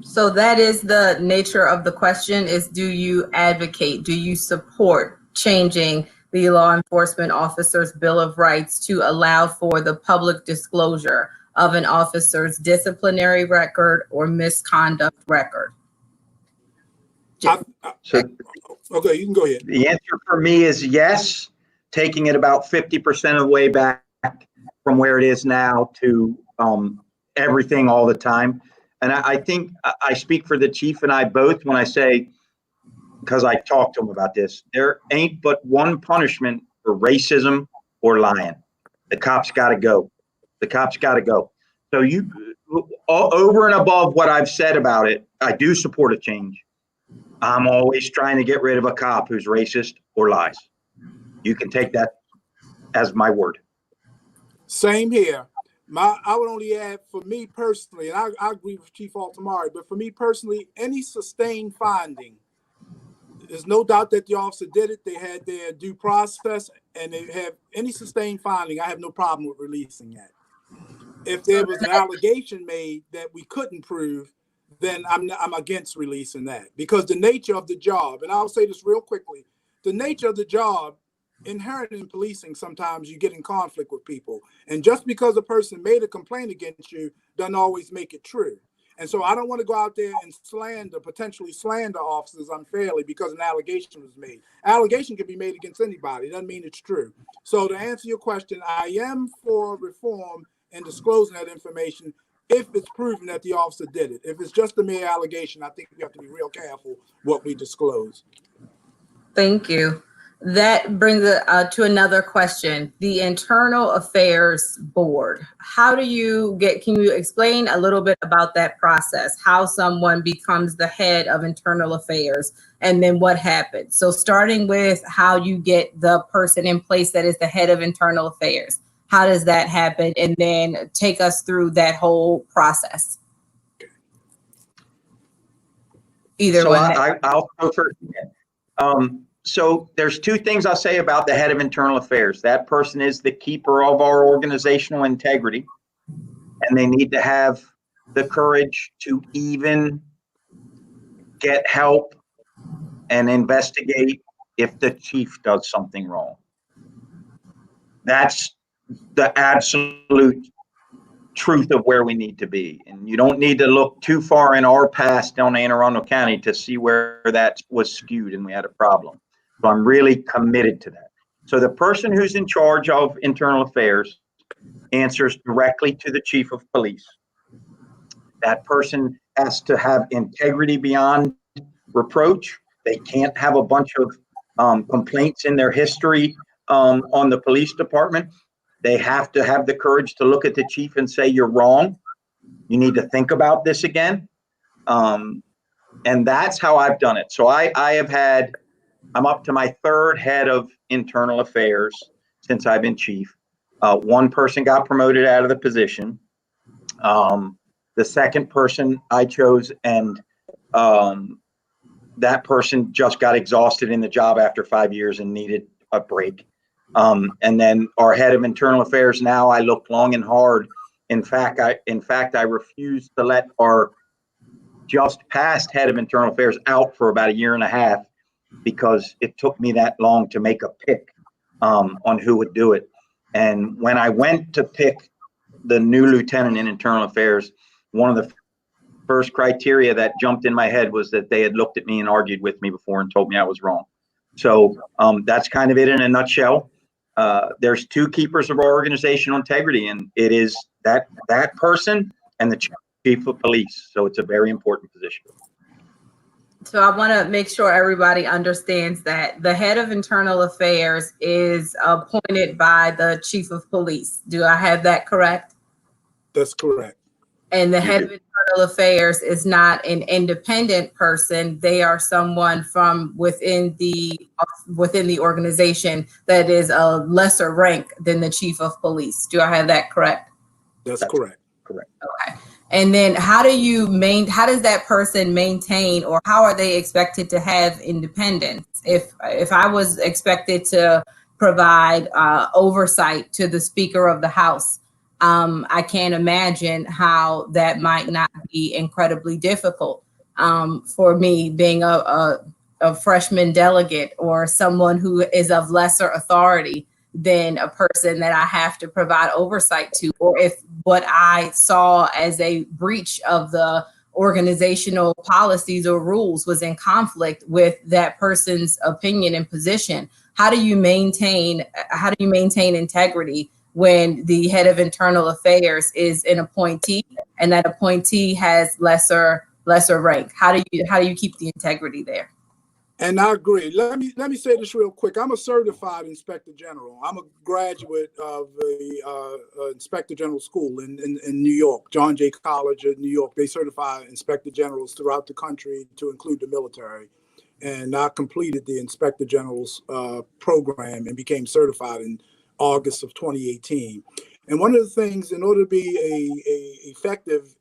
So that is the nature of the question, is do you advocate, do you support changing the Law Enforcement Officers' Bill of Rights to allow for the public disclosure of an officer's disciplinary record or misconduct record? Okay, you can go ahead. The answer for me is yes, taking it about 50% of the way back from where it is now to everything all the time. And I think I speak for the chief and I both when I say, because I talked to him about this, there ain't but one punishment for racism or lying. The cops got to go. The cops got to go. So you, over and above what I've said about it, I do support a change. I'm always trying to get rid of a cop who's racist or lies. You can take that as my word. Same here. I would only add, for me personally, and I agree with Chief Altomare, but for me personally, any sustained finding, there's no doubt that the officer did it. They had their due process, and they have any sustained finding. I have no problem with releasing that. If there was an allegation made that we couldn't prove, then I'm against releasing that, because the nature of the job, and I'll say this real quickly, the nature of the job, inherent in policing, sometimes you get in conflict with people. And just because a person made a complaint against you doesn't always make it true. And so I don't want to go out there and potentially slander officers unfairly because an allegation was made. Allegation can be made against anybody. It doesn't mean it's true. So to answer your question, I am for reform and disclosing that information if it's proven that the officer did it. If it's just a mere allegation, I think we have to be real careful what we disclose. Thank you. That brings it to another question. The Internal Affairs Board. How do you can you explain a little bit about that process? How someone becomes the head of Internal Affairs, and then what happens? So starting with how you get the person in place that is the head of Internal Affairs. How does that happen? And then take us through that whole process. Either so one. I'll go first. So there's two things I'll say about the head of Internal Affairs. That person is the keeper of our organizational integrity, and they need to have the courage to even get help and investigate if the chief does something wrong. That's the absolute truth of where we need to be. And you don't need to look too far in our past down in Arundel County to see where that was skewed and we had a problem. So I'm really committed to that. So the person who's in charge of Internal Affairs answers directly to the chief of police. That person has to have integrity beyond reproach. They can't have a bunch of complaints in their history on the police department. They have to have the courage to look at the chief and say, you're wrong. You need to think about this again. And that's how I've done it. So I'm up to my third head of Internal Affairs since I've been chief. One person got promoted out of the position. The second person I chose, and that person just got exhausted in the job after 5 years and needed a break. And then our head of Internal Affairs now, I looked long and hard. In fact, I refused to let our just past head of Internal Affairs out for about 1.5 years because it took me that long to make a pick on who would do it. And when I went to pick the new lieutenant in Internal Affairs, one of the first criteria that jumped in my head was that they had looked at me and argued with me before and told me I was wrong. So that's kind of it in a nutshell. There's two keepers of our organizational integrity, and it is that person and the chief of police. So it's a very important position. So I want to make sure everybody understands that the head of Internal Affairs is appointed by the chief of police. Do I have that correct? That's correct. And the head of internal affairs is not an independent person. They are someone from within the organization that is a lesser rank than the chief of police. Do I have that correct? That's correct. Correct. Okay. And then how does that person maintain, or how are they expected to have independence? If I was expected to provide oversight to the Speaker of the House, I can't imagine how that might not be incredibly difficult for me, being a freshman delegate or someone who is of lesser authority than a person that I have to provide oversight to, or if what I saw as a breach of the organizational policies or rules was in conflict with that person's opinion and position. How do you maintain integrity when the head of internal affairs is an appointee and that appointee has lesser rank? How do you keep the integrity there? And I agree. Let me say this real quick. I'm a certified inspector general. I'm a graduate of the inspector general school in New York, John Jay College of New York. They certify inspector generals throughout the country to include the military. And I completed the inspector general's program and became certified in August of 2018. And one of the things, in order to be a effective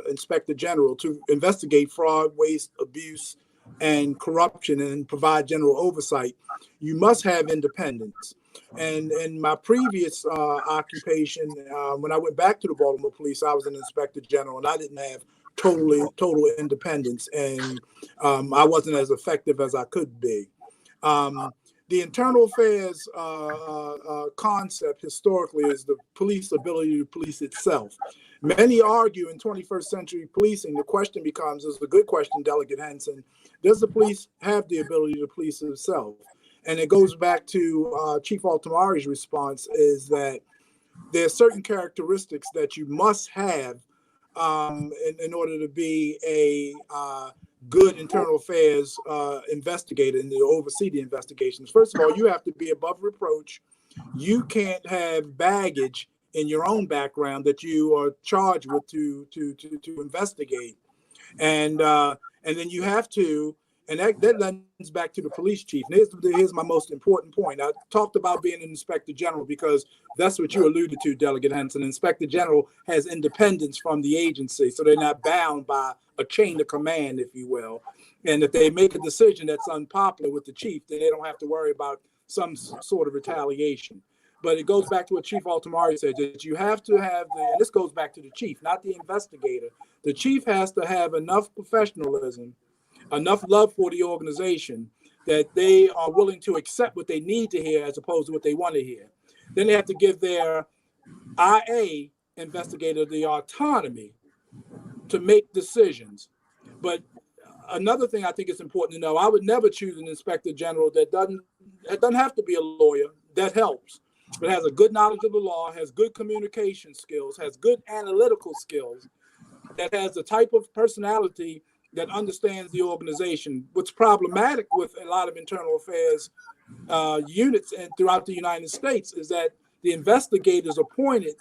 inspector general, to investigate fraud, waste, abuse, and corruption and provide general oversight, you must have independence. And in my previous occupation, when I went back to the Baltimore Police, I was an inspector general, and I didn't have total independence, and I wasn't as effective as I could be. The internal affairs concept historically is the police ability to police itself. Many argue in 21st century policing, the question becomes, is a good question, Delegate Henson, does the police have the ability to police itself? And it goes back to Chief Altomare's response, is that there are certain characteristics that you must have in order to be a good internal affairs investigator and to oversee the investigations. First of all, you have to be above reproach. You can't have baggage in your own background that you are charged with to investigate, and then you have to, and that lends back to the police chief. And here's my most important point. I talked about being an inspector general because that's what you alluded to, Delegate Henson. Inspector general has independence from the agency, so they're not bound by a chain of command, if you will. And if they make a decision that's unpopular with the chief, then they don't have to worry about some sort of retaliation. But it goes back to what Chief Altomare said, that you have to have, and this goes back to the chief, not the investigator. The chief has to have enough professionalism, enough love for the organization that they are willing to accept what they need to hear as opposed to what they want to hear. Then they have to give their IA investigator the autonomy to make decisions. But another thing I think is important to know, I would never choose an inspector general that doesn't have to be a lawyer. That helps, but has a good knowledge of the law, has good communication skills, has good analytical skills, that has the type of personality that understands the organization. What's problematic with a lot of internal affairs units and throughout the United States is that the investigators appointed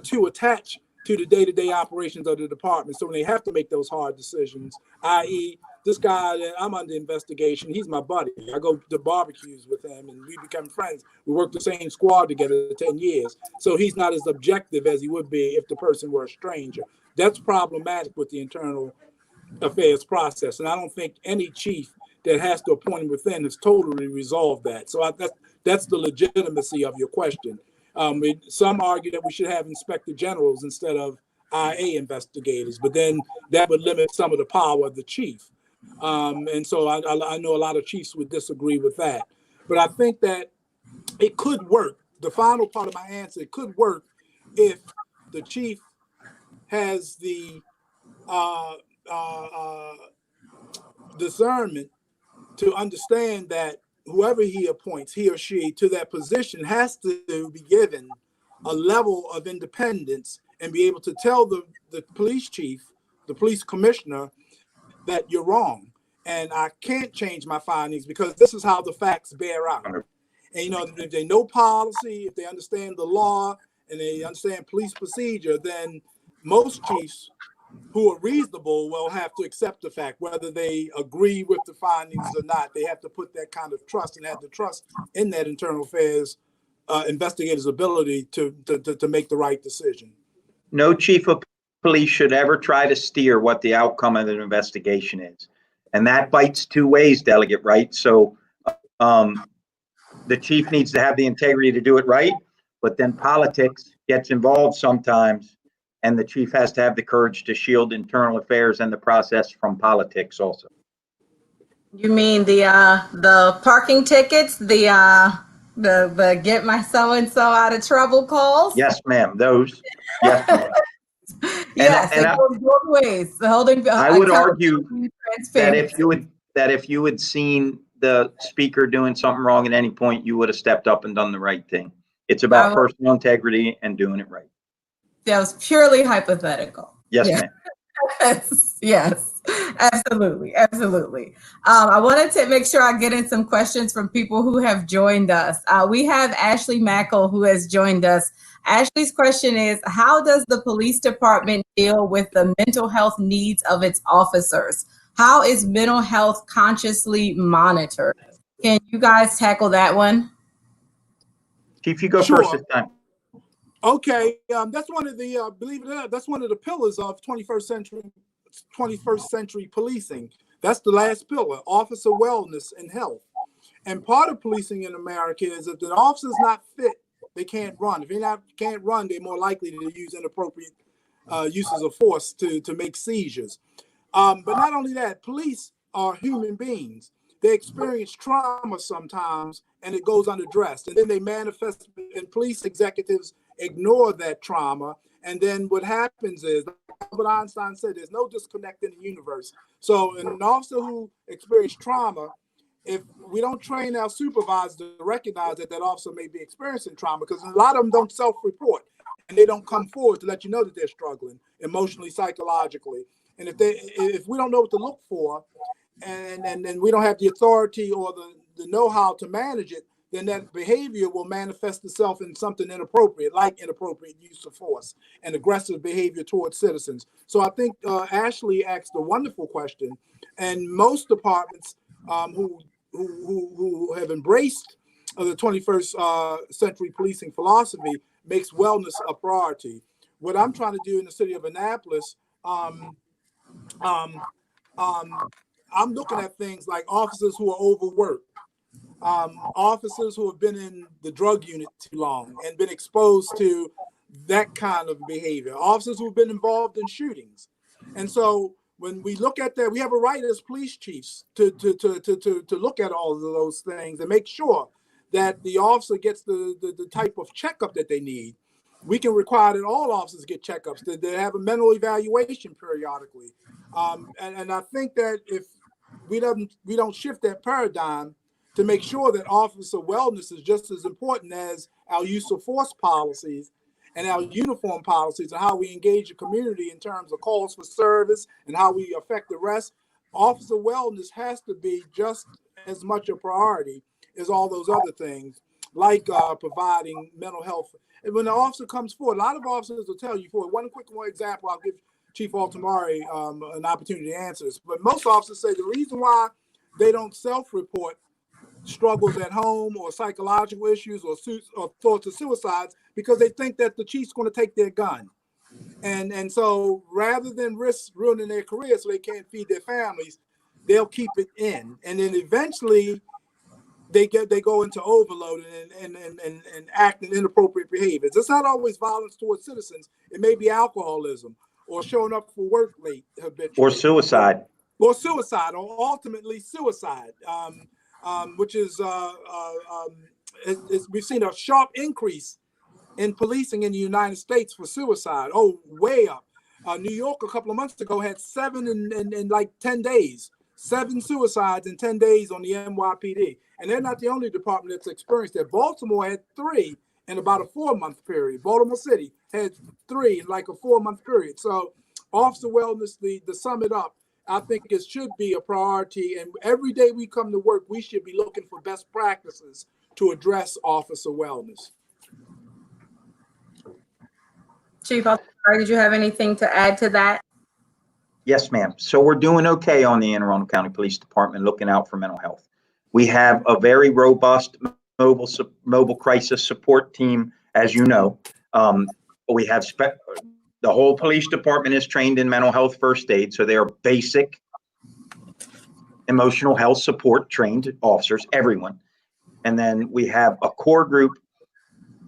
to attach to the day-to-day operations of the department. So when they have to make those hard decisions, i.e., this guy that I'm under investigation, he's my buddy. I go to barbecues with him and we become friends. We work the same squad together 10 years. So he's not as objective as he would be if the person were a stranger. That's problematic with the internal affairs process. And I don't think any chief that has to appoint him within has totally resolved that. So that's the legitimacy of your question. Some argue that we should have inspector generals instead of IA investigators, but then that would limit some of the power of the chief. And so I know a lot of chiefs would disagree with that. But I think that it could work. The final part of my answer, it could work if the chief has the discernment to understand that whoever he appoints, he or she, to that position has to be given a level of independence and be able to tell the police chief, the police commissioner, that you're wrong. And I can't change my findings because this is how the facts bear out. And, if they know policy, if they understand the law, and they understand police procedure, then most chiefs who are reasonable will have to accept the fact, whether they agree with the findings or not. They have to put that kind of trust and have the trust in that internal affairs investigator's ability to make the right decision. No chief of police should ever try to steer what the outcome of an investigation is. And that bites two ways, Delegate, right? So the chief needs to have the integrity to do it right, but then politics gets involved sometimes, and the chief has to have the courage to shield internal affairs and the process from politics also. You mean the parking tickets, the get my so-and-so out of trouble calls? Yes, ma'am, those. Yes, ma'am. Yes, it goes both ways. The holding. I would argue that transparency. if you had seen the speaker doing something wrong at any point, you would have stepped up and done the right thing. It's about personal integrity and doing it right. That was purely hypothetical. Yes, ma'am. Yes, absolutely, absolutely. I wanted to make sure I get in some questions from people who have joined us. We have Ashley Mackle who has joined us. Ashley's question is, how does the police department deal with the mental health needs of its officers? How is mental health consciously monitored? Can you guys tackle that one? Chief, you go first this time. Okay, that's one of the believe it or not, that's one of the pillars of 21st century policing. That's the last pillar: officer wellness and health. And part of policing in America is if the officer's not fit, they can't run. If they can't run, they're more likely to use inappropriate uses of force to make seizures. But not only that, police are human beings. They experience trauma sometimes, and it goes unaddressed. And then they manifest, and police executives ignore that trauma. And then what happens is, Albert Einstein said, there's no disconnect in the universe. So an officer who experienced trauma, if we don't train our supervisors to recognize that that officer may be experiencing trauma, because a lot of them don't self-report, and they don't come forward to let you know that they're struggling emotionally, psychologically. And if we don't know what to look for, and we don't have the authority or the know-how to manage it, then that behavior will manifest itself in something inappropriate, like inappropriate use of force and aggressive behavior towards citizens. So I think Ashley asked a wonderful question, and most departments who have embraced the 21st century policing philosophy makes wellness a priority. What I'm trying to do in the city of Annapolis, I'm looking at things like officers who are overworked, officers who have been in the drug unit too long and been exposed to that kind of behavior, officers who've been involved in shootings. And so when we look at that, we have a right as police chiefs to look at all of those things and make sure that the officer gets the type of checkup that they need. We can require that all officers get checkups, that they have a mental evaluation periodically. And I think that if we don't shift that paradigm to make sure that officer wellness is just as important as our use of force policies and our uniform policies and how we engage the community in terms of calls for service and how we affect the rest, officer wellness has to be just as much a priority as all those other things, like providing mental health. And when the officer comes forward, a lot of officers will tell you, for one quick example, I'll give Chief Altomare an opportunity to answer this, but most officers say the reason why they don't self-report struggles at home or psychological issues or thoughts of suicides because they think that the chief's going to take their gun. And so rather than risk ruining their career so they can't feed their families, they'll keep it in. And then eventually they go into overload and act in inappropriate behaviors. It's not always violence towards citizens. It may be alcoholism or showing up for work late habitually. Or suicide. Or ultimately suicide. Which is we've seen a sharp increase in policing in the United States for suicide. Oh, way up. New York a couple of months ago had 7 in like 10 days. 7 suicides in 10 days on the NYPD. And they're not the only department that's experienced that. Baltimore had 3 in about a 4-month period. Baltimore City had 3 in like a 4-month period. So officer wellness, to sum it up, I think it should be a priority. And every day we come to work, we should be looking for best practices to address officer wellness. Chief Altomare, did you have anything to add to that? Yes, ma'am. So we're doing okay on the Anne Arundel County Police Department, looking out for mental health. We have a very robust mobile crisis support team, as you know. We have the whole police department is trained in mental health first aid, so they are basic emotional health support trained officers, everyone. And then we have a core group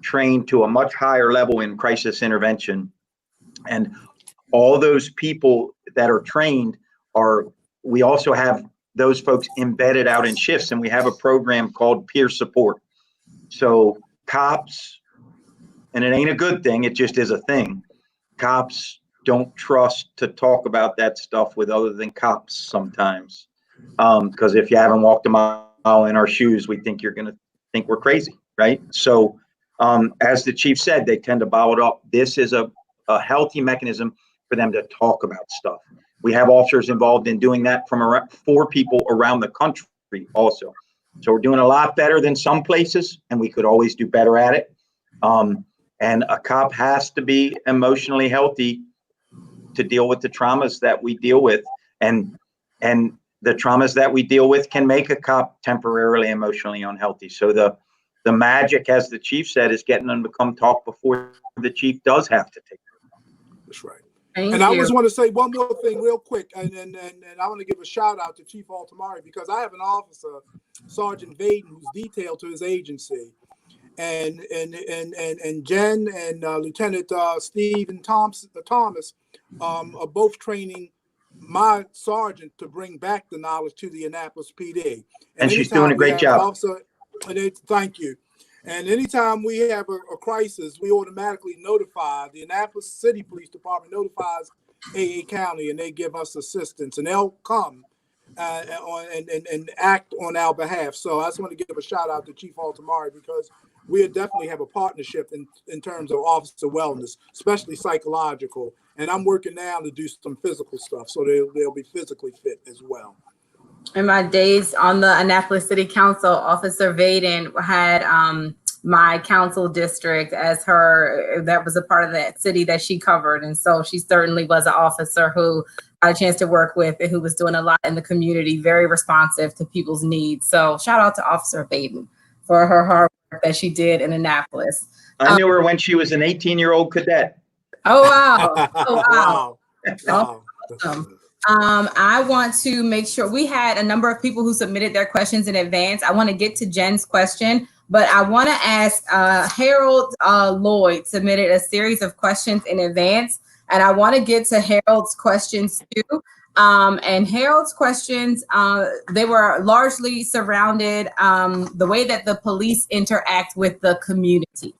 trained to a much higher level in crisis intervention. And all those people that are trained we also have those folks embedded out in shifts, and we have a program called peer support. So cops, and it ain't a good thing, it just is a thing. Cops don't trust to talk about that stuff with other than cops sometimes. Because if you haven't walked a mile in our shoes, we think you're going to think we're crazy, right? So as the chief said, they tend to bottle it up. This is a healthy mechanism for them to talk about stuff. We have officers involved in doing that for people around the country also. So we're doing a lot better than some places, and we could always do better at it. And a cop has to be emotionally healthy to deal with the traumas that we deal with. And the traumas that we deal with can make a cop temporarily emotionally unhealthy. So the magic, as the chief said, is getting them to come talk before the chief does have to take care of them. That's right. Thank And you. I just want to say one more thing real quick, and I want to give a shout out to Chief Altomare, because I have an officer, Sergeant Vaden, who's detailed to his agency, and Jen and Lieutenant Stephen Thomas are both training my sergeant to bring back the knowledge to the Annapolis PD. And she's doing a great job. Thank you. And anytime we have a crisis, we automatically notify the Annapolis City Police Department, notifies AA County, and they give us assistance, and they'll come and act on our behalf. So I just want to give a shout out to Chief Altomare, because we definitely have a partnership in terms of officer wellness, especially psychological. And I'm working now to do some physical stuff, so they'll be physically fit as well. In my days on the Annapolis City Council, Officer Vaden had my council district as that was a part of that city that she covered. And so she certainly was an officer who I had a chance to work with and who was doing a lot in the community, very responsive to people's needs. So shout out to Officer Vaden for her hard work that she did in Annapolis. I knew her when she was an 18-year-old cadet. Oh, wow. Oh, wow. Wow. Awesome. I want to make sure we had a number of people who submitted their questions in advance. I want to get to Jen's question, but I want to ask Harold Lloyd submitted a series of questions in advance, and I want to get to Harold's questions too. And Harold's questions, they were largely surrounded the way that the police interact with the community.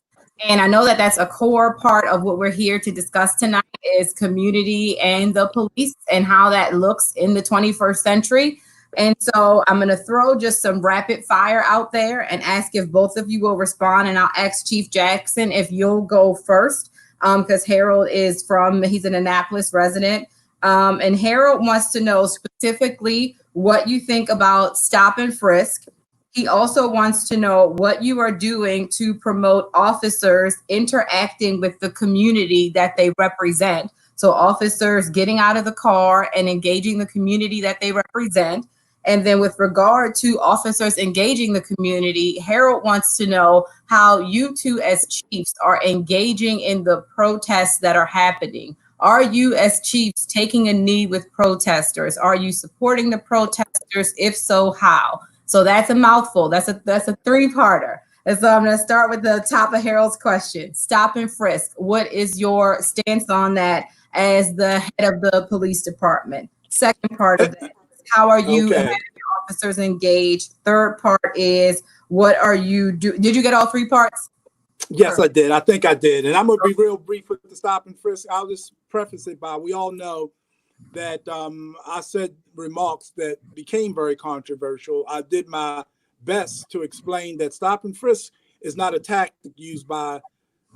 And I know that that's a core part of what we're here to discuss tonight is community and the police and how that looks in the 21st century. And so I'm going to throw just some rapid fire out there and ask if both of you will respond. And I'll ask Chief Jackson if you'll go first, because Harold he's an Annapolis resident. And Harold wants to know specifically what you think about stop and frisk. He also wants to know what you are doing to promote officers interacting with the community that they represent. So officers getting out of the car and engaging the community that they represent. And then with regard to officers engaging the community, Harold wants to know how you two as chiefs are engaging in the protests that are happening. Are you as chiefs taking a knee with protesters? Are you supporting the protesters? If so, how? So that's a mouthful. That's a three-parter. And so I'm going to start with the top of Harold's question. Stop and frisk. What is your stance on that as the head of the police department? Second part of that, how are you having your officers engaged? Third part is, what are you doing? Did you get all three parts? Yes, I did. I think I did. And I'm going to be real brief with the stop and frisk. I'll just preface it by, we all know that I said remarks that became very controversial. I did my best to explain that stop and frisk is not a tactic used by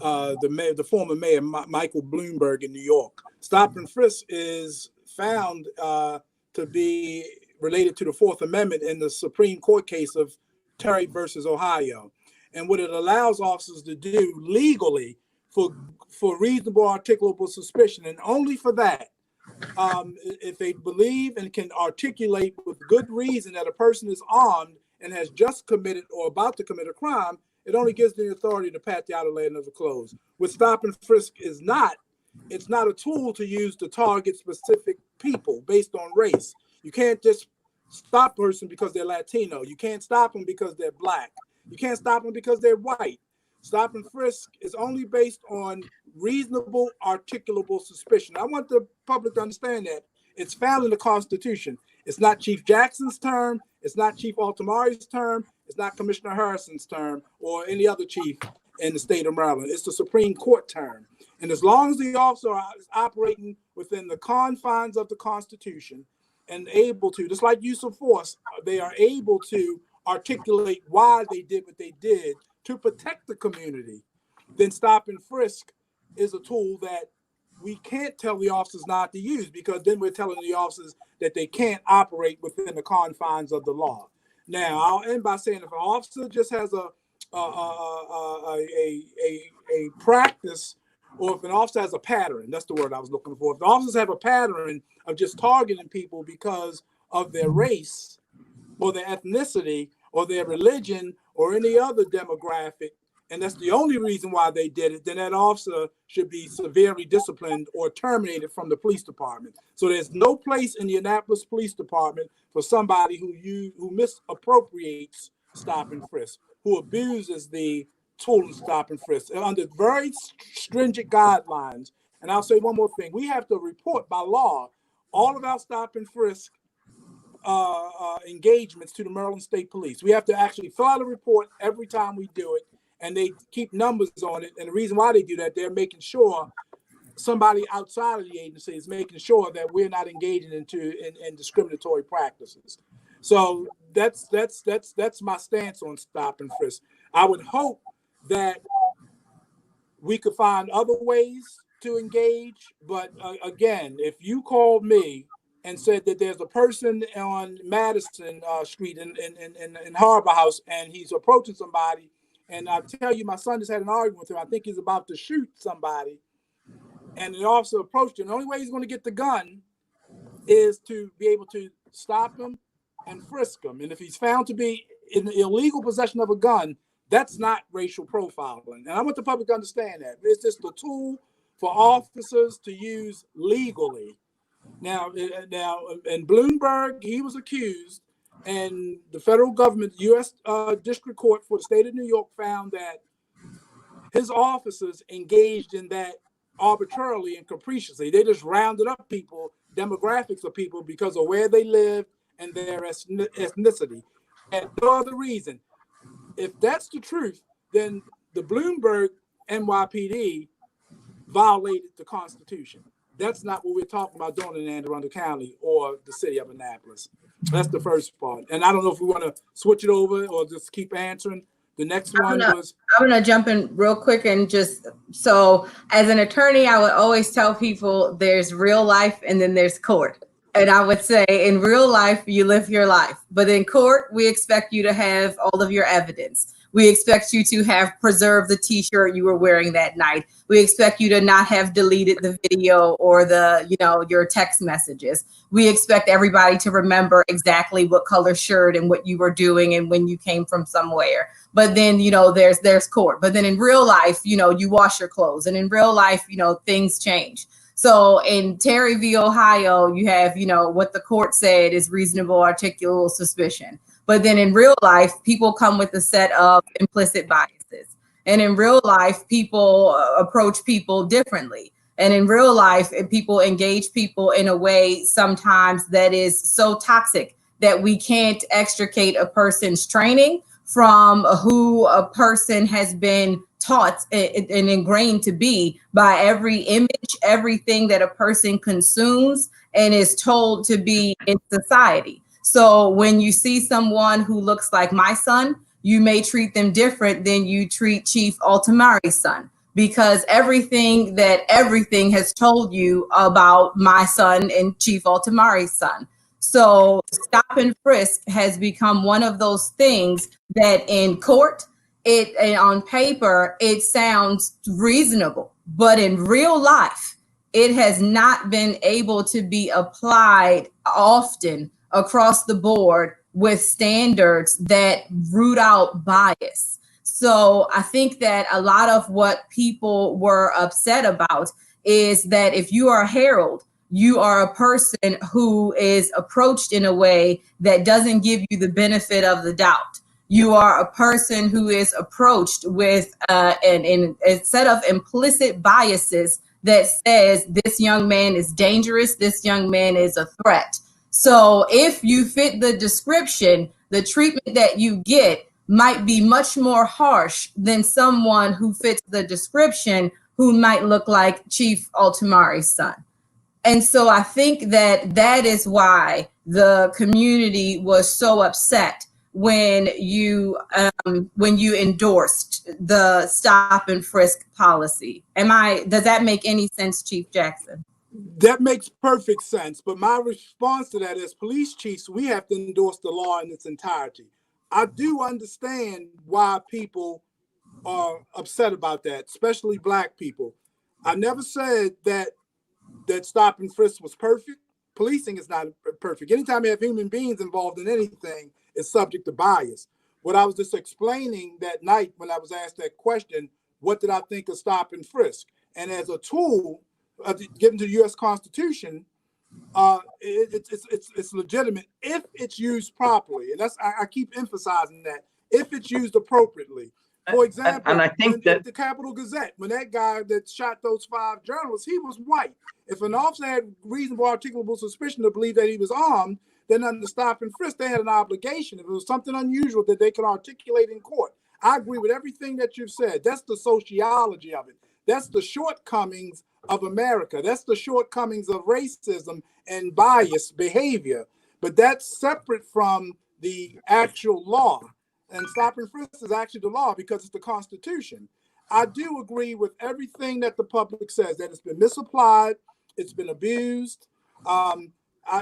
the former mayor, Michael Bloomberg in New York. Stop and frisk is found to be related to the Fourth Amendment in the Supreme Court case of Terry versus Ohio. And what it allows officers to do legally for reasonable articulable suspicion, and only for that. If they believe and can articulate with good reason that a person is armed and has just committed or about to commit a crime, it only gives the authority to pat the outer layer of the clothes. What stop and frisk is not, it's not a tool to use to target specific people based on race. You can't just stop a person because they're Latino. You can't stop them because they're black. You can't stop them because they're white. Stop and frisk is only based on reasonable, articulable suspicion. I want the public to understand that. It's found in the Constitution. It's not Chief Jackson's term. It's not Chief Altomare's term. It's not Commissioner Harrison's term or any other chief in the state of Maryland. It's the Supreme Court term. And as long as the officer is operating within the confines of the Constitution and able to, just like use of force, they are able to articulate why they did what they did to protect the community, then stop and frisk is a tool that we can't tell the officers not to use, because then we're telling the officers that they can't operate within the confines of the law. Now, I'll end by saying if an officer just has a practice, or if an officer has a pattern, that's the word I was looking for. If the officers have a pattern of just targeting people because of their race or their ethnicity or their religion or any other demographic, and that's the only reason why they did it, then that officer should be severely disciplined or terminated from the police department. So there's no place in the Annapolis Police Department for somebody who misappropriates stop and frisk, who abuses the tool of stop and frisk under very stringent guidelines. And I'll say one more thing. We have to report by law all of our stop and frisk engagements to the Maryland State Police. We have to actually fill out a report every time we do it, and they keep numbers on it. And the reason why they do that, they're making sure somebody outside of the agency is making sure that we're not engaging in discriminatory practices. So that's my stance on stop and frisk. I would hope that we could find other ways to engage, but again, if you called me and said that there's a person on Madison Street in Harbor House and he's approaching somebody, and I tell you, my son just had an argument with him. I think he's about to shoot somebody, and the officer approached him. The only way he's going to get the gun is to be able to stop him and frisk him. And if he's found to be in illegal possession of a gun, that's not racial profiling. And I want the public to understand that. It's just a tool for officers to use legally. Now, in Bloomberg, he was accused, and the federal government, U.S. District Court for the state of New York, found that his officers engaged in that arbitrarily and capriciously. They just rounded up people, demographics of people, because of where they live and their ethnicity. And no other reason. If that's the truth, then the Bloomberg NYPD violated the Constitution. That's not what we're talking about doing in Arundel County or the city of Annapolis. That's the first part. And I don't know if we want to switch it over or just keep answering. The next one was... I'm going to jump in real quick and just, so as an attorney, I would always tell people there's real life and then there's court. And I would say in real life, you live your life. But in court, we expect you to have all of your evidence. We expect you to have preserved the t-shirt you were wearing that night. We expect you to not have deleted the video or your text messages. We expect everybody to remember exactly what color shirt and what you were doing and when you came from somewhere. But then, there's court. But then in real life, you wash your clothes. And in real life, things change. So in Terry v. Ohio, you have, what the court said is reasonable articulable suspicion. But then in real life, people come with a set of implicit biases. And in real life, people approach people differently. And in real life, people engage people in a way sometimes that is so toxic that we can't extricate a person's training from who a person has been taught and ingrained to be by every image, everything that a person consumes and is told to be in society. So when you see someone who looks like my son, you may treat them different than you treat Chief Altomare's son, because everything has told you about my son and Chief Altomare's son. So stop and frisk has become one of those things that in court, and on paper, it sounds reasonable, but in real life, it has not been able to be applied often across the board with standards that root out bias. So I think that a lot of what people were upset about is that if you are a herald, you are a person who is approached in a way that doesn't give you the benefit of the doubt. You are a person who is approached with a set of implicit biases that says this young man is dangerous, this young man is a threat. So if you fit the description, the treatment that you get might be much more harsh than someone who fits the description who might look like Chief Altomare's son. And so I think that that is why the community was so upset when you endorsed the stop and frisk policy. Does that make any sense, Chief Jackson? That makes perfect sense. But my response to that is, police chiefs, we have to endorse the law in its entirety. I do understand why people are upset about that, especially Black people. I never said that stop and frisk was perfect. Policing is not perfect. Anytime you have human beings involved in anything, it's subject to bias. What I was just explaining that night when I was asked that question, what did I think of stop and frisk? And as a tool, given to the U.S. Constitution, it's legitimate if it's used properly. And I keep emphasizing that, if it's used appropriately. For example, and I think that the Capitol Gazette, when that guy that shot those 5 journalists, he was white. If an officer had reasonable articulable suspicion to believe that he was armed, then under stop and frisk, they had an obligation. If it was something unusual that they could articulate in court. I agree with everything that you've said. That's the sociology of it. That's the shortcomings of America. That's the shortcomings of racism and biased behavior. But that's separate from the actual law. And stop and frisk is actually the law because it's the Constitution. I do agree with everything that the public says, that it's been misapplied, it's been abused.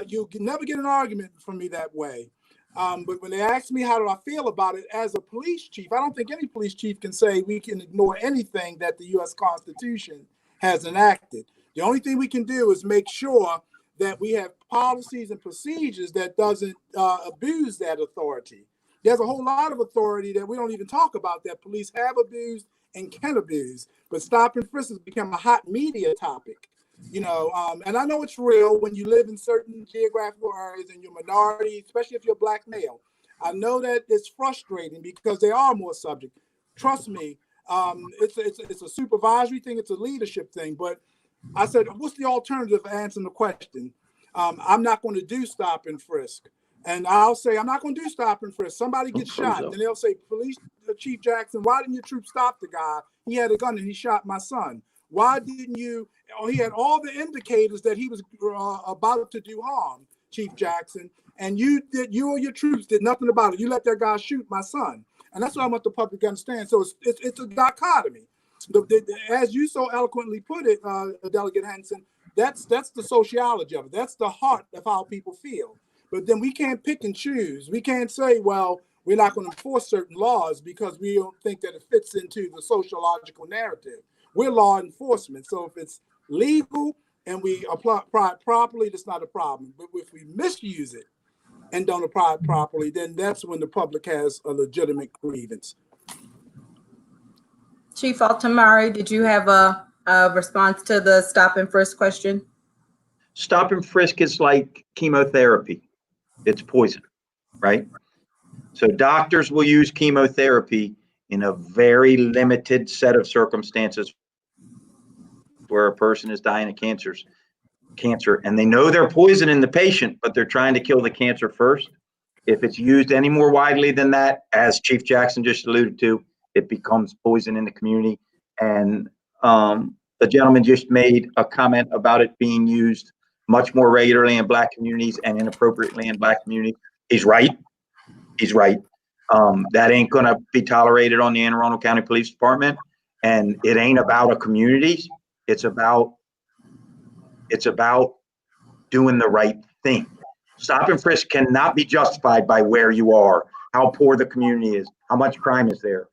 You can never get an argument from me that way. But when they ask me how do I feel about it as a police chief, I don't think any police chief can say we can ignore anything that the U.S. Constitution has enacted. The only thing we can do is make sure that we have policies and procedures that doesn't abuse that authority. There's a whole lot of authority that we don't even talk about that police have abused and can abuse. But stop and frisk has become a hot media topic. And I know it's real when you live in certain geographical areas and you're minority, especially if you're a Black male. I know that it's frustrating because they are more subject. Trust me, it's a supervisory thing, it's a leadership thing. But I said, what's the alternative for answering the question? I'm not going to do stop and frisk. And I'll say, I'm not going to do stop and frisk. Somebody gets shot, and they'll say, Police Chief Jackson, why didn't your troops stop the guy? He had a gun and he shot my son. Why didn't you? He had all the indicators that he was about to do harm, Chief Jackson, and you or your troops did nothing about it. You let that guy shoot my son, and that's what I want the public to understand. So it's a dichotomy. As you so eloquently put it, Delegate Henson, that's the sociology of it. That's the heart of how people feel. But then we can't pick and choose. We can't say, well, we're not going to enforce certain laws because we don't think that it fits into the sociological narrative. We're law enforcement. So if it's legal and we apply it properly, that's not a problem. But if we misuse it and don't apply it properly, then that's when the public has a legitimate grievance. Chief Altomare, did you have a response to the stop and frisk question? Stop and frisk is like chemotherapy. It's poison, right? So doctors will use chemotherapy in a very limited set of circumstances where a person is dying of cancer, and they know they're poisoning the patient, but they're trying to kill the cancer first. If it's used any more widely than that, as Chief Jackson just alluded to, it becomes poison in the community. And the gentleman just made a comment about it being used much more regularly in Black communities and inappropriately in Black communities. He's right. He's right. That ain't going to be tolerated on the Anne Arundel County Police Department. And it ain't about a community. It's about doing the right thing. Stop and frisk cannot be justified by where you are, how poor the community is, how much crime is there.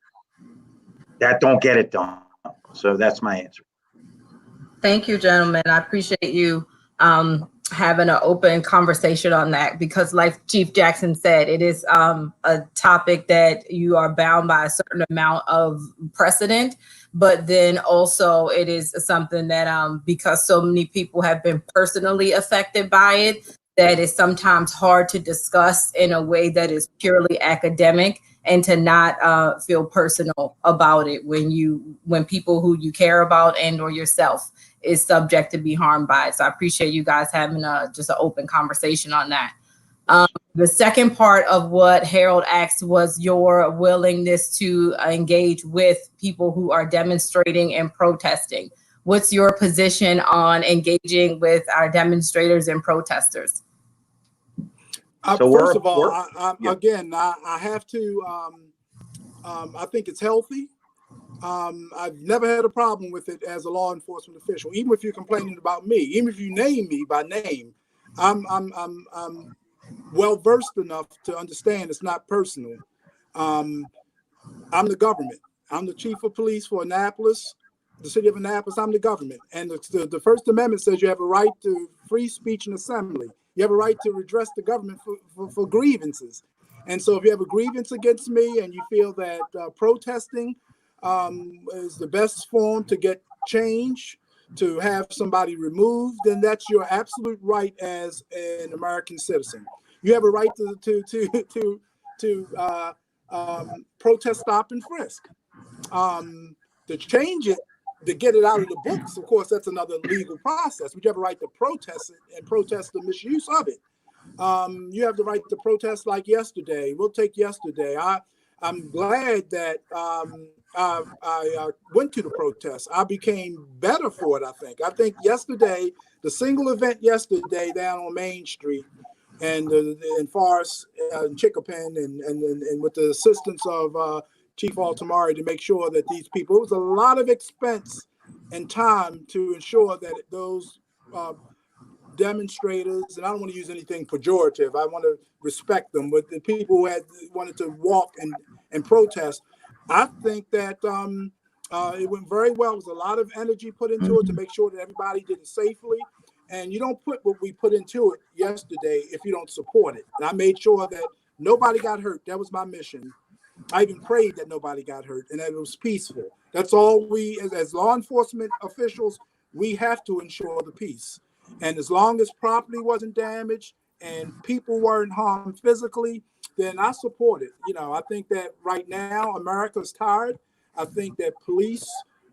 that don't get it done. So that's my answer. Thank you, gentlemen. I appreciate you having an open conversation on that, because like Chief Jackson said, it is a topic that you are bound by a certain amount of precedent, but then also it is something that because so many people have been personally affected by it, that is sometimes hard to discuss in a way that is purely academic, and to not feel personal about it when people who you care about and or yourself is subject to be harmed by it. So I appreciate you guys having just an open conversation on that. The second part of what Harold asked was your willingness to engage with people who are demonstrating and protesting. What's your position on engaging with our demonstrators and protesters? So First of all, yeah. again, I have to, I think it's healthy. I've never had a problem with it as a law enforcement official. Even if you're complaining about me, even if you name me by name, I'm well versed enough to understand it's not personal. I'm the government. I'm the chief of police for Annapolis, the city of Annapolis. I'm the government, and the First Amendment says you have a right to free speech and assembly. You have a right to redress the government for grievances. And so if you have a grievance against me and you feel that protesting is the best form to get change, to have somebody removed, then that's your absolute right as an American citizen. You have a right to protest, stop, and frisk. To change it, to get it out of the books, of course, that's another legal process. But you have a right to protest it and protest the misuse of it. You have the right to protest like yesterday. We'll take yesterday. I'm glad that I went to the protest. I became better for it, I think. I think yesterday, the single event yesterday down on Main Street and in Forest and Chicopin and with the assistance of Chief Altomare to make sure that these people, it was a lot of expense and time to ensure that those demonstrators, and I don't want to use anything pejorative, I want to respect them, but the people who wanted to walk and protest, I think that it went very well. There was a lot of energy put into it to make sure that everybody did it safely. And you don't put what we put into it yesterday if you don't support it. And I made sure that nobody got hurt. That was my mission. I even prayed that nobody got hurt and that it was peaceful. That's all we, as law enforcement officials, we have to ensure the peace. And as long as property wasn't damaged and people weren't harmed physically, then I support it. You know, I think that right now America's tired. I think that police,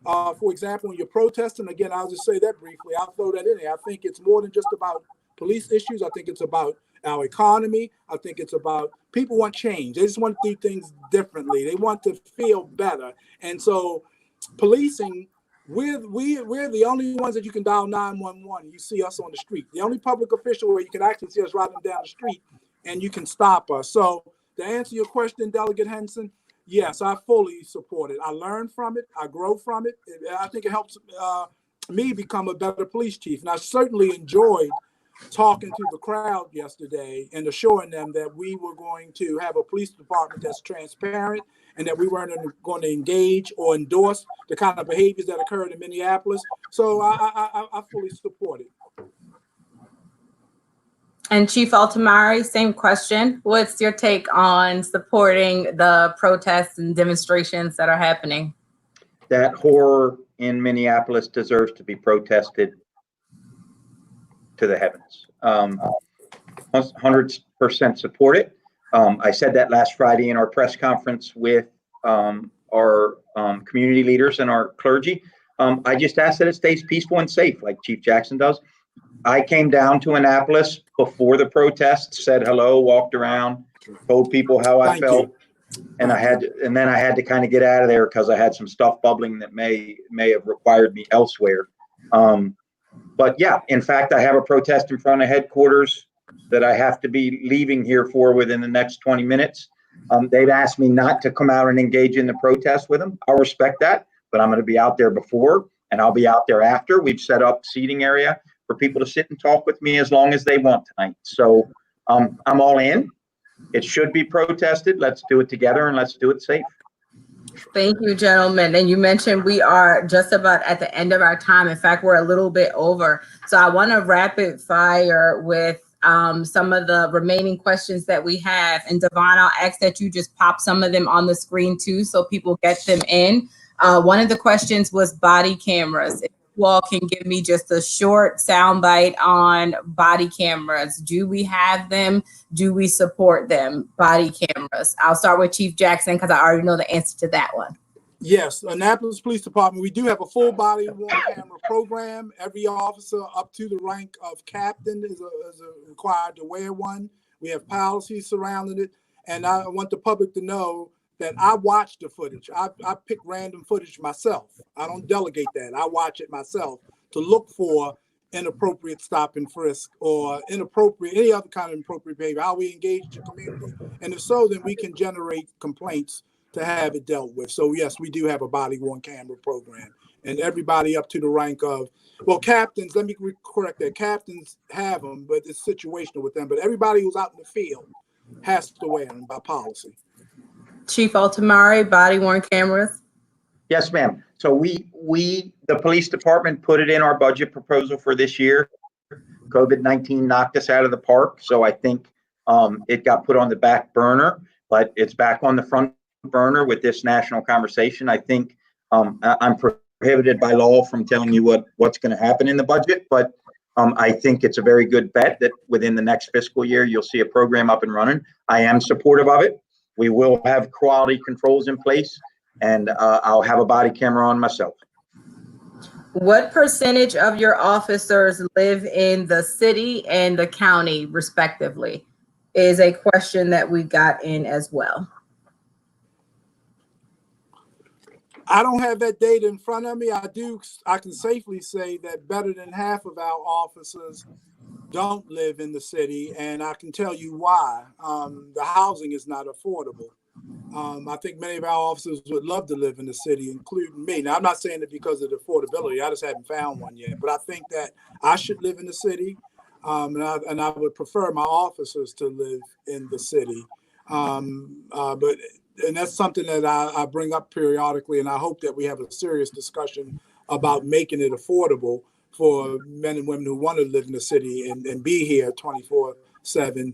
for example, when you're protesting, again, I'll just say that briefly. I'll throw that in there. I think it's more than just about police issues. I think it's about our economy. I think it's about people want change. They just want to do things differently. They want to feel better. And so policing, we're the only ones that you can dial 911. You see us on the street. The only public official where you can actually see us riding down the street and you can stop us. So to answer your question, Delegate Henson, yes, I fully support it. I learn from it. I grow from it. I think it helps me become a better police chief. And I certainly enjoyed talking to the crowd yesterday and assuring them that we were going to have a police department that's transparent and that we weren't going to engage or endorse the kind of behaviors that occurred in Minneapolis. So I fully support it. And Chief Altomare, same question. What's your take on supporting the protests and demonstrations that are happening? That horror in Minneapolis deserves to be protested to the heavens. 100% support it. I said that last Friday in our press conference with our community leaders and our clergy. I just ask that it stays peaceful and safe, like Chief Jackson does. I came down to Annapolis before the protests, said hello, walked around, told people how I felt, and then I had to kind of get out of there because I had some stuff bubbling that may have required me elsewhere. But yeah, in fact, I have a protest in front of headquarters that I have to be leaving here for within the next 20 minutes. They've asked me not to come out and engage in the protest with them. I'll respect that, but I'm going to be out there before and I'll be out there after. We've set up seating area for people to sit and talk with me as long as they want tonight. So I'm all in. It should be protested. Let's do it together and let's do it safe. Thank you, gentlemen. And you mentioned we are just about at the end of our time. In fact, we're a little bit over. So I want to rapid fire with some of the remaining questions that we have. And Devon, I'll ask that you just pop some of them on the screen too, so people get them in. One of the questions was body cameras. If you all can give me just a short soundbite on body cameras. Do we have them? Do we support them? Body cameras. I'll start with Chief Jackson because I already know the answer to that one. Yes, Annapolis Police Department, we do have a full body worn camera program. Every officer up to the rank of captain is required to wear one. We have policies surrounding it. And I want the public to know that I watch the footage. I pick random footage myself. I don't delegate that. I watch it myself to look for inappropriate stop and frisk or inappropriate, any other kind of inappropriate behavior, how we engage the community. And if so, then we can generate complaints to have it dealt with. So yes, we do have a body worn camera program, and everybody up to the rank of, well, captains, let me correct that. Captains have them, but it's situational with them. But everybody who's out in the field has to wear them by policy. Chief Altomare, body worn cameras. Yes, ma'am. So the police department put it in our budget proposal for this year. COVID-19 knocked us out of the park. So I think it got put on the back burner, but it's back on the front burner with this national conversation. I think I'm prohibited by law from telling you what's going to happen in the budget, but I think it's a very good bet that within the next fiscal year, you'll see a program up and running. I am supportive of it. We will have quality controls in place, and I'll have a body camera on myself. What percentage of your officers live in the city and the county, respectively, is a question that we got in as well. I don't have that data in front of me. I can safely say that better than half of our officers don't live in the city, and I can tell you why. The housing is not affordable. I think many of our officers would love to live in the city, including me. Now, I'm not saying it because of the affordability. I just haven't found one yet. But I think that I should live in the city, and I would prefer my officers to live in the city. And that's something that I bring up periodically, and I hope that we have a serious discussion about making it affordable for men and women who want to live in the city and be here 24/7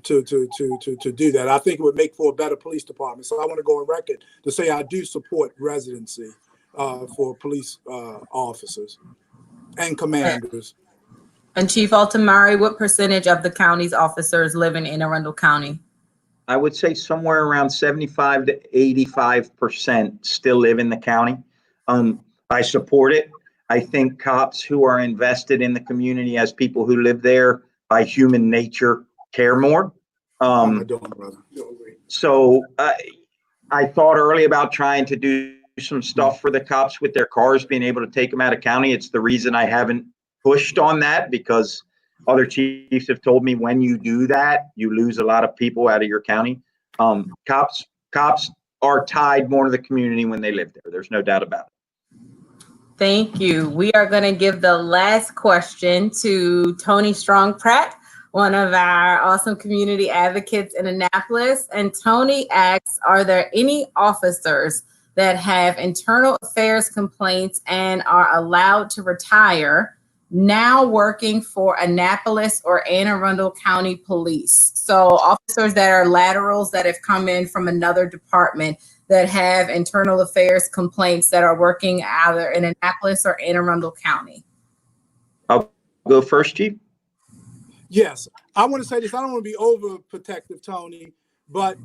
to do that. I think it would make for a better police department. So I want to go on record to say I do support residency for police officers and commanders. And Chief Altomare, what percentage of the county's officers live in Arundel County? I would say somewhere around 75 to 85% still live in the county. I support it. I think cops who are invested in the community as people who live there by human nature care more. So I thought early about trying to do some stuff for the cops with their cars, being able to take them out of county. It's the reason I haven't pushed on that, because other chiefs have told me when you do that, you lose a lot of people out of your county. Cops are tied more to the community when they live there. There's no doubt about it. Thank you. We are going to give the last question to Tony Strong Pratt, one of our awesome community advocates in Annapolis. And Tony asks, are there any officers that have internal affairs complaints and are allowed to retire now working for Annapolis or Anne Arundel County Police? So officers that are laterals that have come in from another department that have internal affairs complaints that are working either in Annapolis or Anne Arundel County. I'll go first, Chief. Yes, I want to say this. I don't want to be overprotective, Tony, but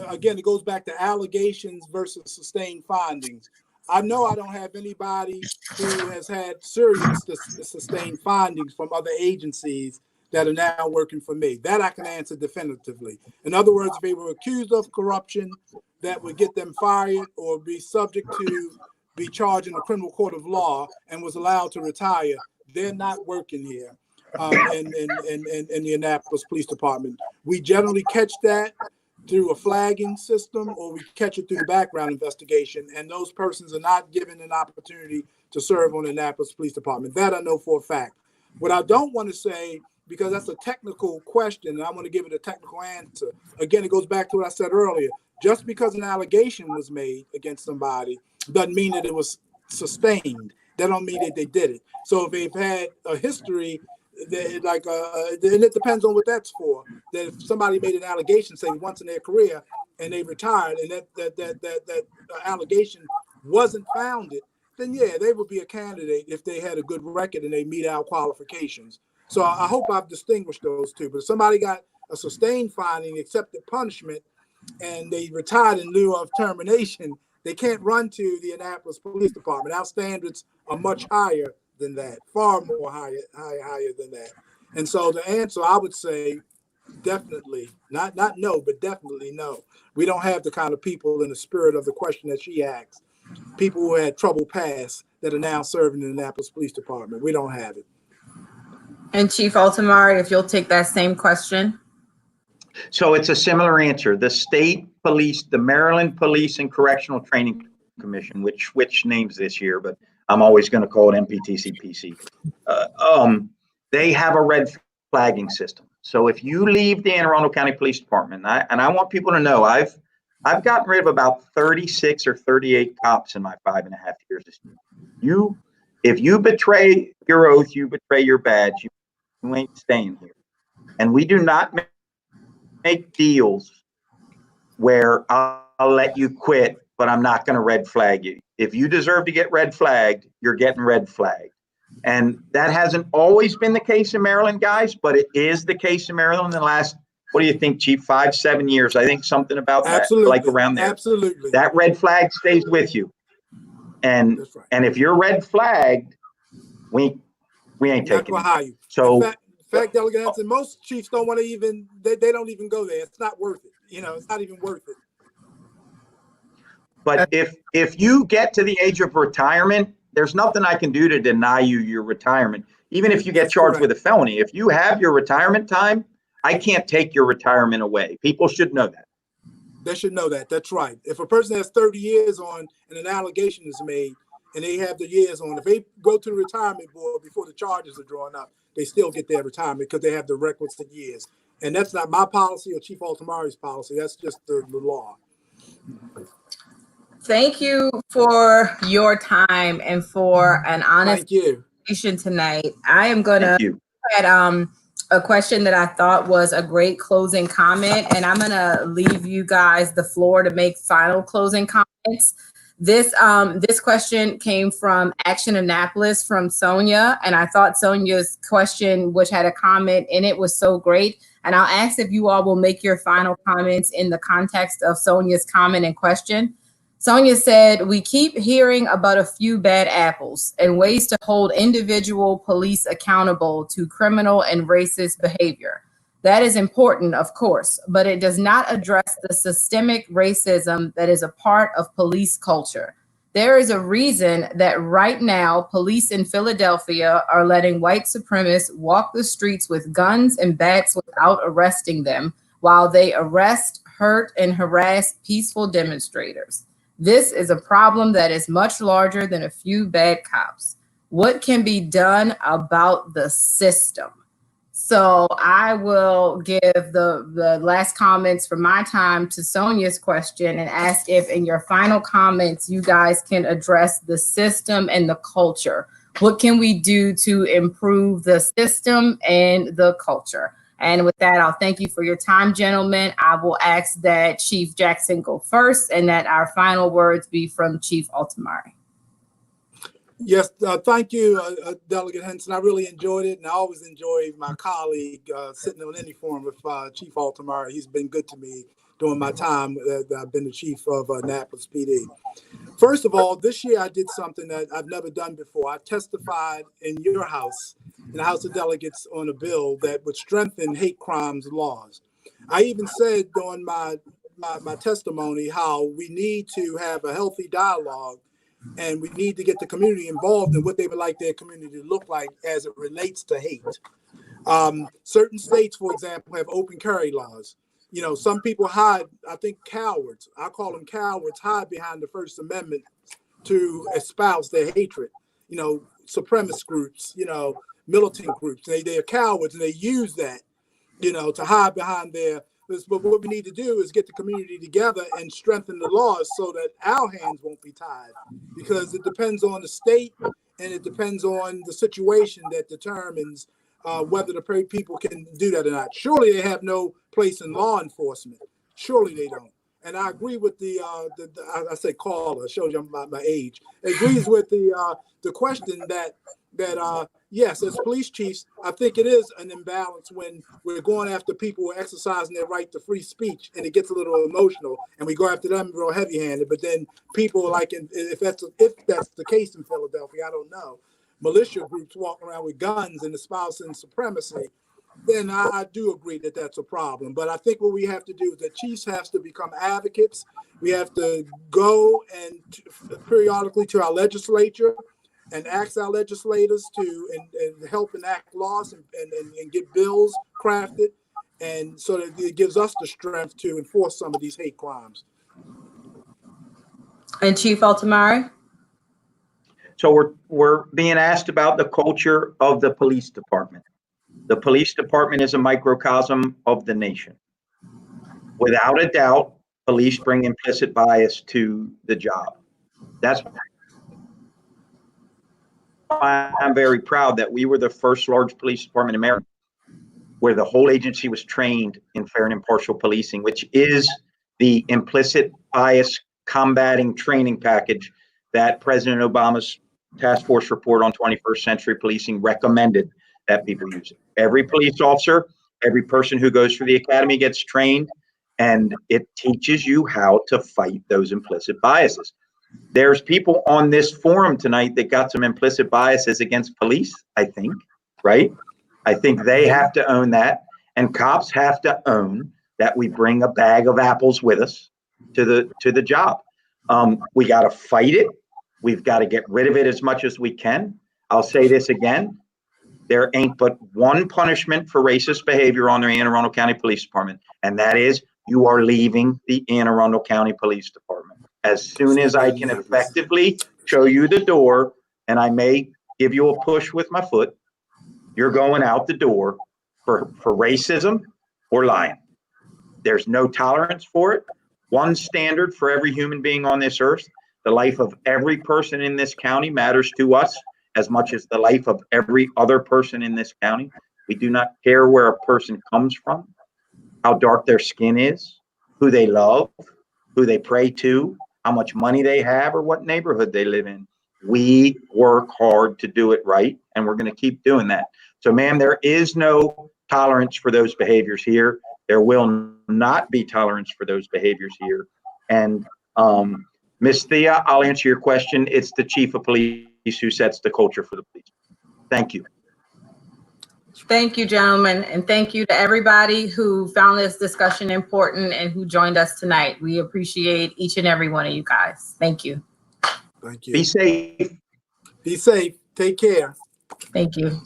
again, it goes back to allegations versus sustained findings. I know I don't have anybody who has had serious sustained findings from other agencies that are now working for me. That I can answer definitively. In other words, if they were accused of corruption, that would get them fired or be subject to be charged in the criminal court of law and was allowed to retire, they're not working here in the Annapolis Police Department. We generally catch that through a flagging system, or we catch it through the background investigation, and those persons are not given an opportunity to serve on the Annapolis Police Department. That I know for a fact. What I don't want to say because that's a technical question, and I want to give it a technical answer. Again, it goes back to what I said earlier. Just because an allegation was made against somebody doesn't mean that it was sustained. That don't mean that they did it. So if they've had a history, and it depends on what that's for. That if somebody made an allegation, say once in their career, and they retired, and that allegation wasn't founded, then yeah, they would be a candidate if they had a good record and they meet our qualifications. So I hope I've distinguished those two. But if somebody got a sustained finding, accepted punishment, and they retired in lieu of termination, they can't run to the Annapolis Police Department. Our standards are much higher than that, far more higher than that. And so the answer, I would say, definitely, not no, but definitely no. We don't have the kind of people in the spirit of the question that she asked. People who had trouble past that are now serving in the Annapolis Police Department. We don't have it. And Chief Altomare, if you'll take that same question. So it's a similar answer. The state police, the Maryland Police and Correctional Training Commission, which names this year, but I'm always going to call it MPTCPC. They have a red flagging system. So if you leave the Anne Arundel County Police Department, and I want people to know, I've gotten rid of about 36 or 38 cops in my 5.5 years. If you betray your oath, you betray your badge, you ain't staying here. And we do not make deals where I'll let you quit, but I'm not going to red flag you. If you deserve to get red flagged, you're getting red flagged. And that hasn't always been the case in Maryland, guys, but it is the case in Maryland in the last, what do you think, Chief, 5-7 years? I think something about Absolutely. that, like around there. Absolutely. That red flag stays with you. And That's right. And if you're red flagged, we ain't taking you. So in fact, Delegate Henson, most chiefs don't want to even, they don't even go there. It's not worth it. It's not even worth it. But if you get to the age of retirement, there's nothing I can do to deny you your retirement. Even if you get charged with a felony, if you have your retirement time, I can't take your retirement away. People should know that. They should know that. That's right. If a person has 30 years on and an allegation is made and they have the years on, if they go to the retirement board before the charges are drawn up, they still get their retirement because they have the requisite years. And that's not my policy or Chief Altomare's policy. That's just the law. Thank you for your time and for an honest conversation tonight. I am going to add a question that I thought was a great closing comment, and I'm going to leave you guys the floor to make final closing comments. This question came from Action Annapolis from Sonia, and I thought Sonia's question, which had a comment in it, was so great. And I'll ask if you all will make your final comments in the context of Sonia's comment and question. Sonia said, "We keep hearing about a few bad apples and ways to hold individual police accountable to criminal and racist behavior. That is important, of course, but it does not address the systemic racism that is a part of police culture. There is a reason that right now police in Philadelphia are letting white supremacists walk the streets with guns and bats without arresting them, while they arrest, hurt, and harass peaceful demonstrators. This is a problem that is much larger than a few bad cops. What can be done about the system?" So I will give the last comments from my time to Sonia's question and ask if in your final comments, you guys can address the system and the culture. What can we do to improve the system and the culture? And with that, I'll thank you for your time, gentlemen. I will ask that Chief Jackson go first and that our final words be from Chief Altomare. Yes, thank you, Delegate Henson. I really enjoyed it, and I always enjoy my colleague sitting on any forum with Chief Altomare. He's been good to me during my time that I've been the chief of Annapolis PD. First of all, this year I did something that I've never done before. I testified in your house, in the House of Delegates, on a bill that would strengthen hate crimes laws. I even said during my testimony how we need to have a healthy dialogue and we need to get the community involved in what they would like their community to look like as it relates to hate. Certain states, for example, have open carry laws. Some people hide, I think cowards, I call them cowards, hide behind the First Amendment to espouse their hatred. supremacist groups, militant groups. They're cowards, and they use that, to hide behind their. But what we need to do is get the community together and strengthen the laws so that our hands won't be tied, because it depends on the state and it depends on the situation that determines whether the people can do that or not. Surely they have no place in law enforcement. Surely they don't. And I agree with I say caller, shows you my age. Agrees with the question that yes, as police chiefs, I think it is an imbalance when we're going after people who are exercising their right to free speech, and it gets a little emotional, and we go after them real heavy-handed. But then people if that's the case in Philadelphia, I don't know, militia groups walking around with guns and espousing supremacy, then I do agree that that's a problem. But I think what we have to do is that chiefs have to become advocates. We have to go and periodically to our legislature and ask our legislators to and help enact laws and get bills crafted, and so that it gives us the strength to enforce some of these hate crimes. And Chief Altomare? So we're being asked about the culture of the police department. The police department is a microcosm of the nation. Without a doubt, police bring implicit bias to the job. That's why I'm very proud that we were the first large police department in America where the whole agency was trained in fair and impartial policing, which is the implicit bias combating training package that President Obama's task force report on 21st century policing recommended that people use it. Every police officer, every person who goes through the academy gets trained, and it teaches you how to fight those implicit biases. There's people on this forum tonight that got some implicit biases against police, I think, right? I think they have to own that, and cops have to own that we bring a bag of apples with us to the job. We got to fight it. We've got to get rid of it as much as we can. I'll say this again. There ain't but one punishment for racist behavior on the Anne Arundel County Police Department, and that is you are leaving the Anne Arundel County Police Department. As soon as I can effectively show you the door, and I may give you a push with my foot, you're going out the door for racism or lying. There's no tolerance for it. One standard for every human being on this earth. The life of every person in this county matters to us as much as the life of every other person in this county. We do not care where a person comes from, how dark their skin is, who they love, who they pray to, how much money they have, or what neighborhood they live in. We work hard to do it right, and we're going to keep doing that. So, ma'am, there is no tolerance for those behaviors here. There will not be tolerance for those behaviors here. And Ms. Thea, I'll answer your question. It's the chief of police who sets the culture for the police. Thank you. Thank you, gentlemen, and thank you to everybody who found this discussion important and who joined us tonight. We appreciate each and every one of you guys. Thank you. Thank you. Be safe. Be safe. Take care. Thank you.